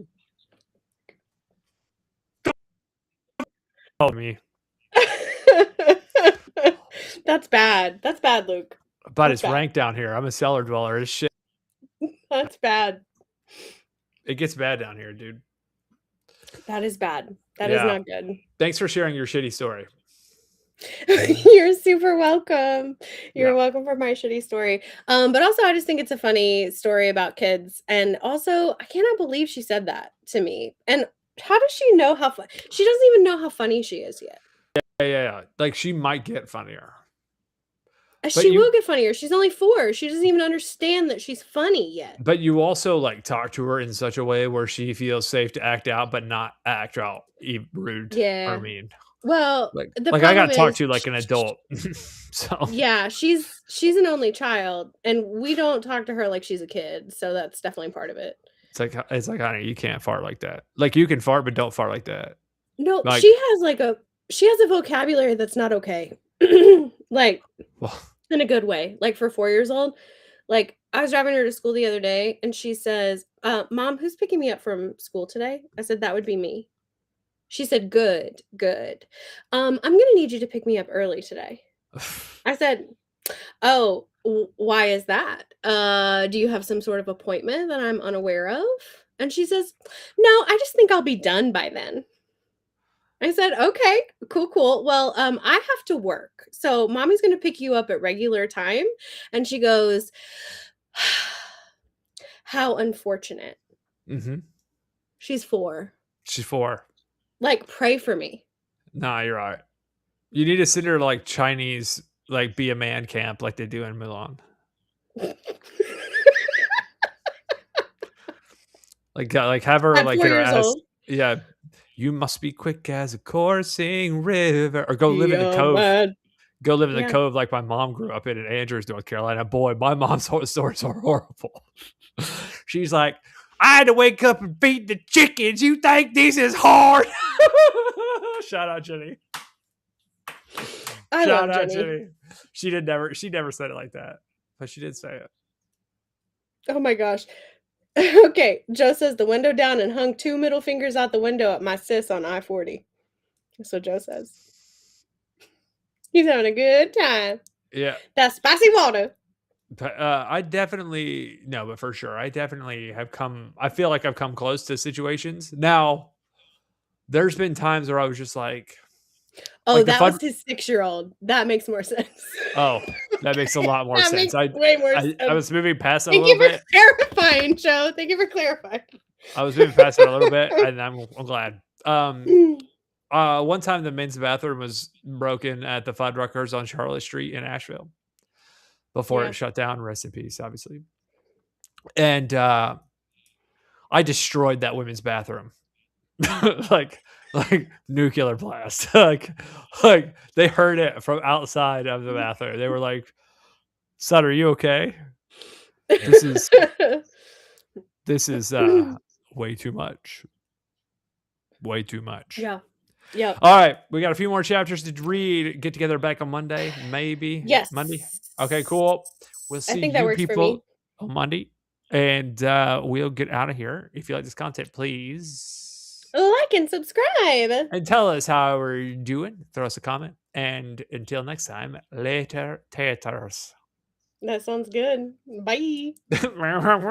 Help me. That's bad. That's bad, Luke. But it's rank down here. I'm a cellar dweller. It's shit. That's bad. It gets bad down here, dude. That is bad. That is not good. Thanks for sharing your shitty story. You're super welcome. You're Yeah. welcome for my shitty story. But also I just think it's a funny story about kids. And also I cannot believe she said that to me. And how does she know how she doesn't even know how funny she is yet. Yeah. Like she might get funnier. But She will get funnier. She's only 4. She doesn't even understand that she's funny yet. But you also like talk to her in such a way where she feels safe to act out, but not act out rude or Yeah. mean. Well, Like, the I problem got talked is to like an adult. So yeah, she's an only child, and we don't talk to her like she's a kid, so that's definitely part of it. it's like, honey, you can't fart like that. Like you can fart, but don't fart like that. No, Like, she has a vocabulary that's not okay. Like well, in a good way. Like for 4 years old. Like I was driving her to school the other day and she says, Mom, who's picking me up from school today? I said, that would be me. She said, good, good. I'm gonna need you to pick me up early today. I said, oh, why is that? Do you have some sort of appointment that I'm unaware of? And she says, no, I just think I'll be done by then. I said, okay, cool. Well, I have to work. So mommy's going to pick you up at regular time. And she goes, how unfortunate. mm-hmm. She's 4. She's 4. Like, pray for me. Nah, you're right. You need to send her like Chinese, like be a man camp like they do in Mulan. Like have her At like 4 get her years ass. old. Yeah, you must be quick as a coursing river, or go live in the Yeah, cove. man. Go live in the Yeah. cove like my mom grew up in Andrews, North Carolina. Boy, my mom's stories are horrible. She's like, I had to wake up and feed the chickens. You think this is hard? Shout out Jenny. I Shout love out Jenny. She never said it like that, but she did say it. Oh my gosh. Okay, Joe says the window down and hung 2 middle fingers out the window at my sis on I-40. That's what Joe says. He's having a good time. Yeah. That's spicy water. But but for sure, I definitely have come. I feel like I've come close to situations. Now, there's been times where I was just like, Oh, like that was his 6-year-old. That makes more sense. Oh, that makes a lot more That sense. makes way more I sense. was moving past it a Thank little you bit. for clarifying, Joe. Thank you for clarifying. I was moving past it a little bit, and I'm glad. One time the men's bathroom was broken at the Fuddruckers on Charlotte Street in Asheville before it shut down. Rest in peace, obviously. And I destroyed that women's bathroom, like nuclear blast. like they heard it from outside of the bathroom. They were like, "Son, are you okay? This is way too much. Way too much." Yeah. Yeah. All right, we got a few more chapters to read. Get together back on Monday, maybe. Yes. Monday. Okay, cool. We'll see I think that works people on Monday, and we'll get out of here. If you like this content, please like and subscribe, and tell us how we're doing. Throw us a comment, and until next time, later, taters. That sounds good. Bye.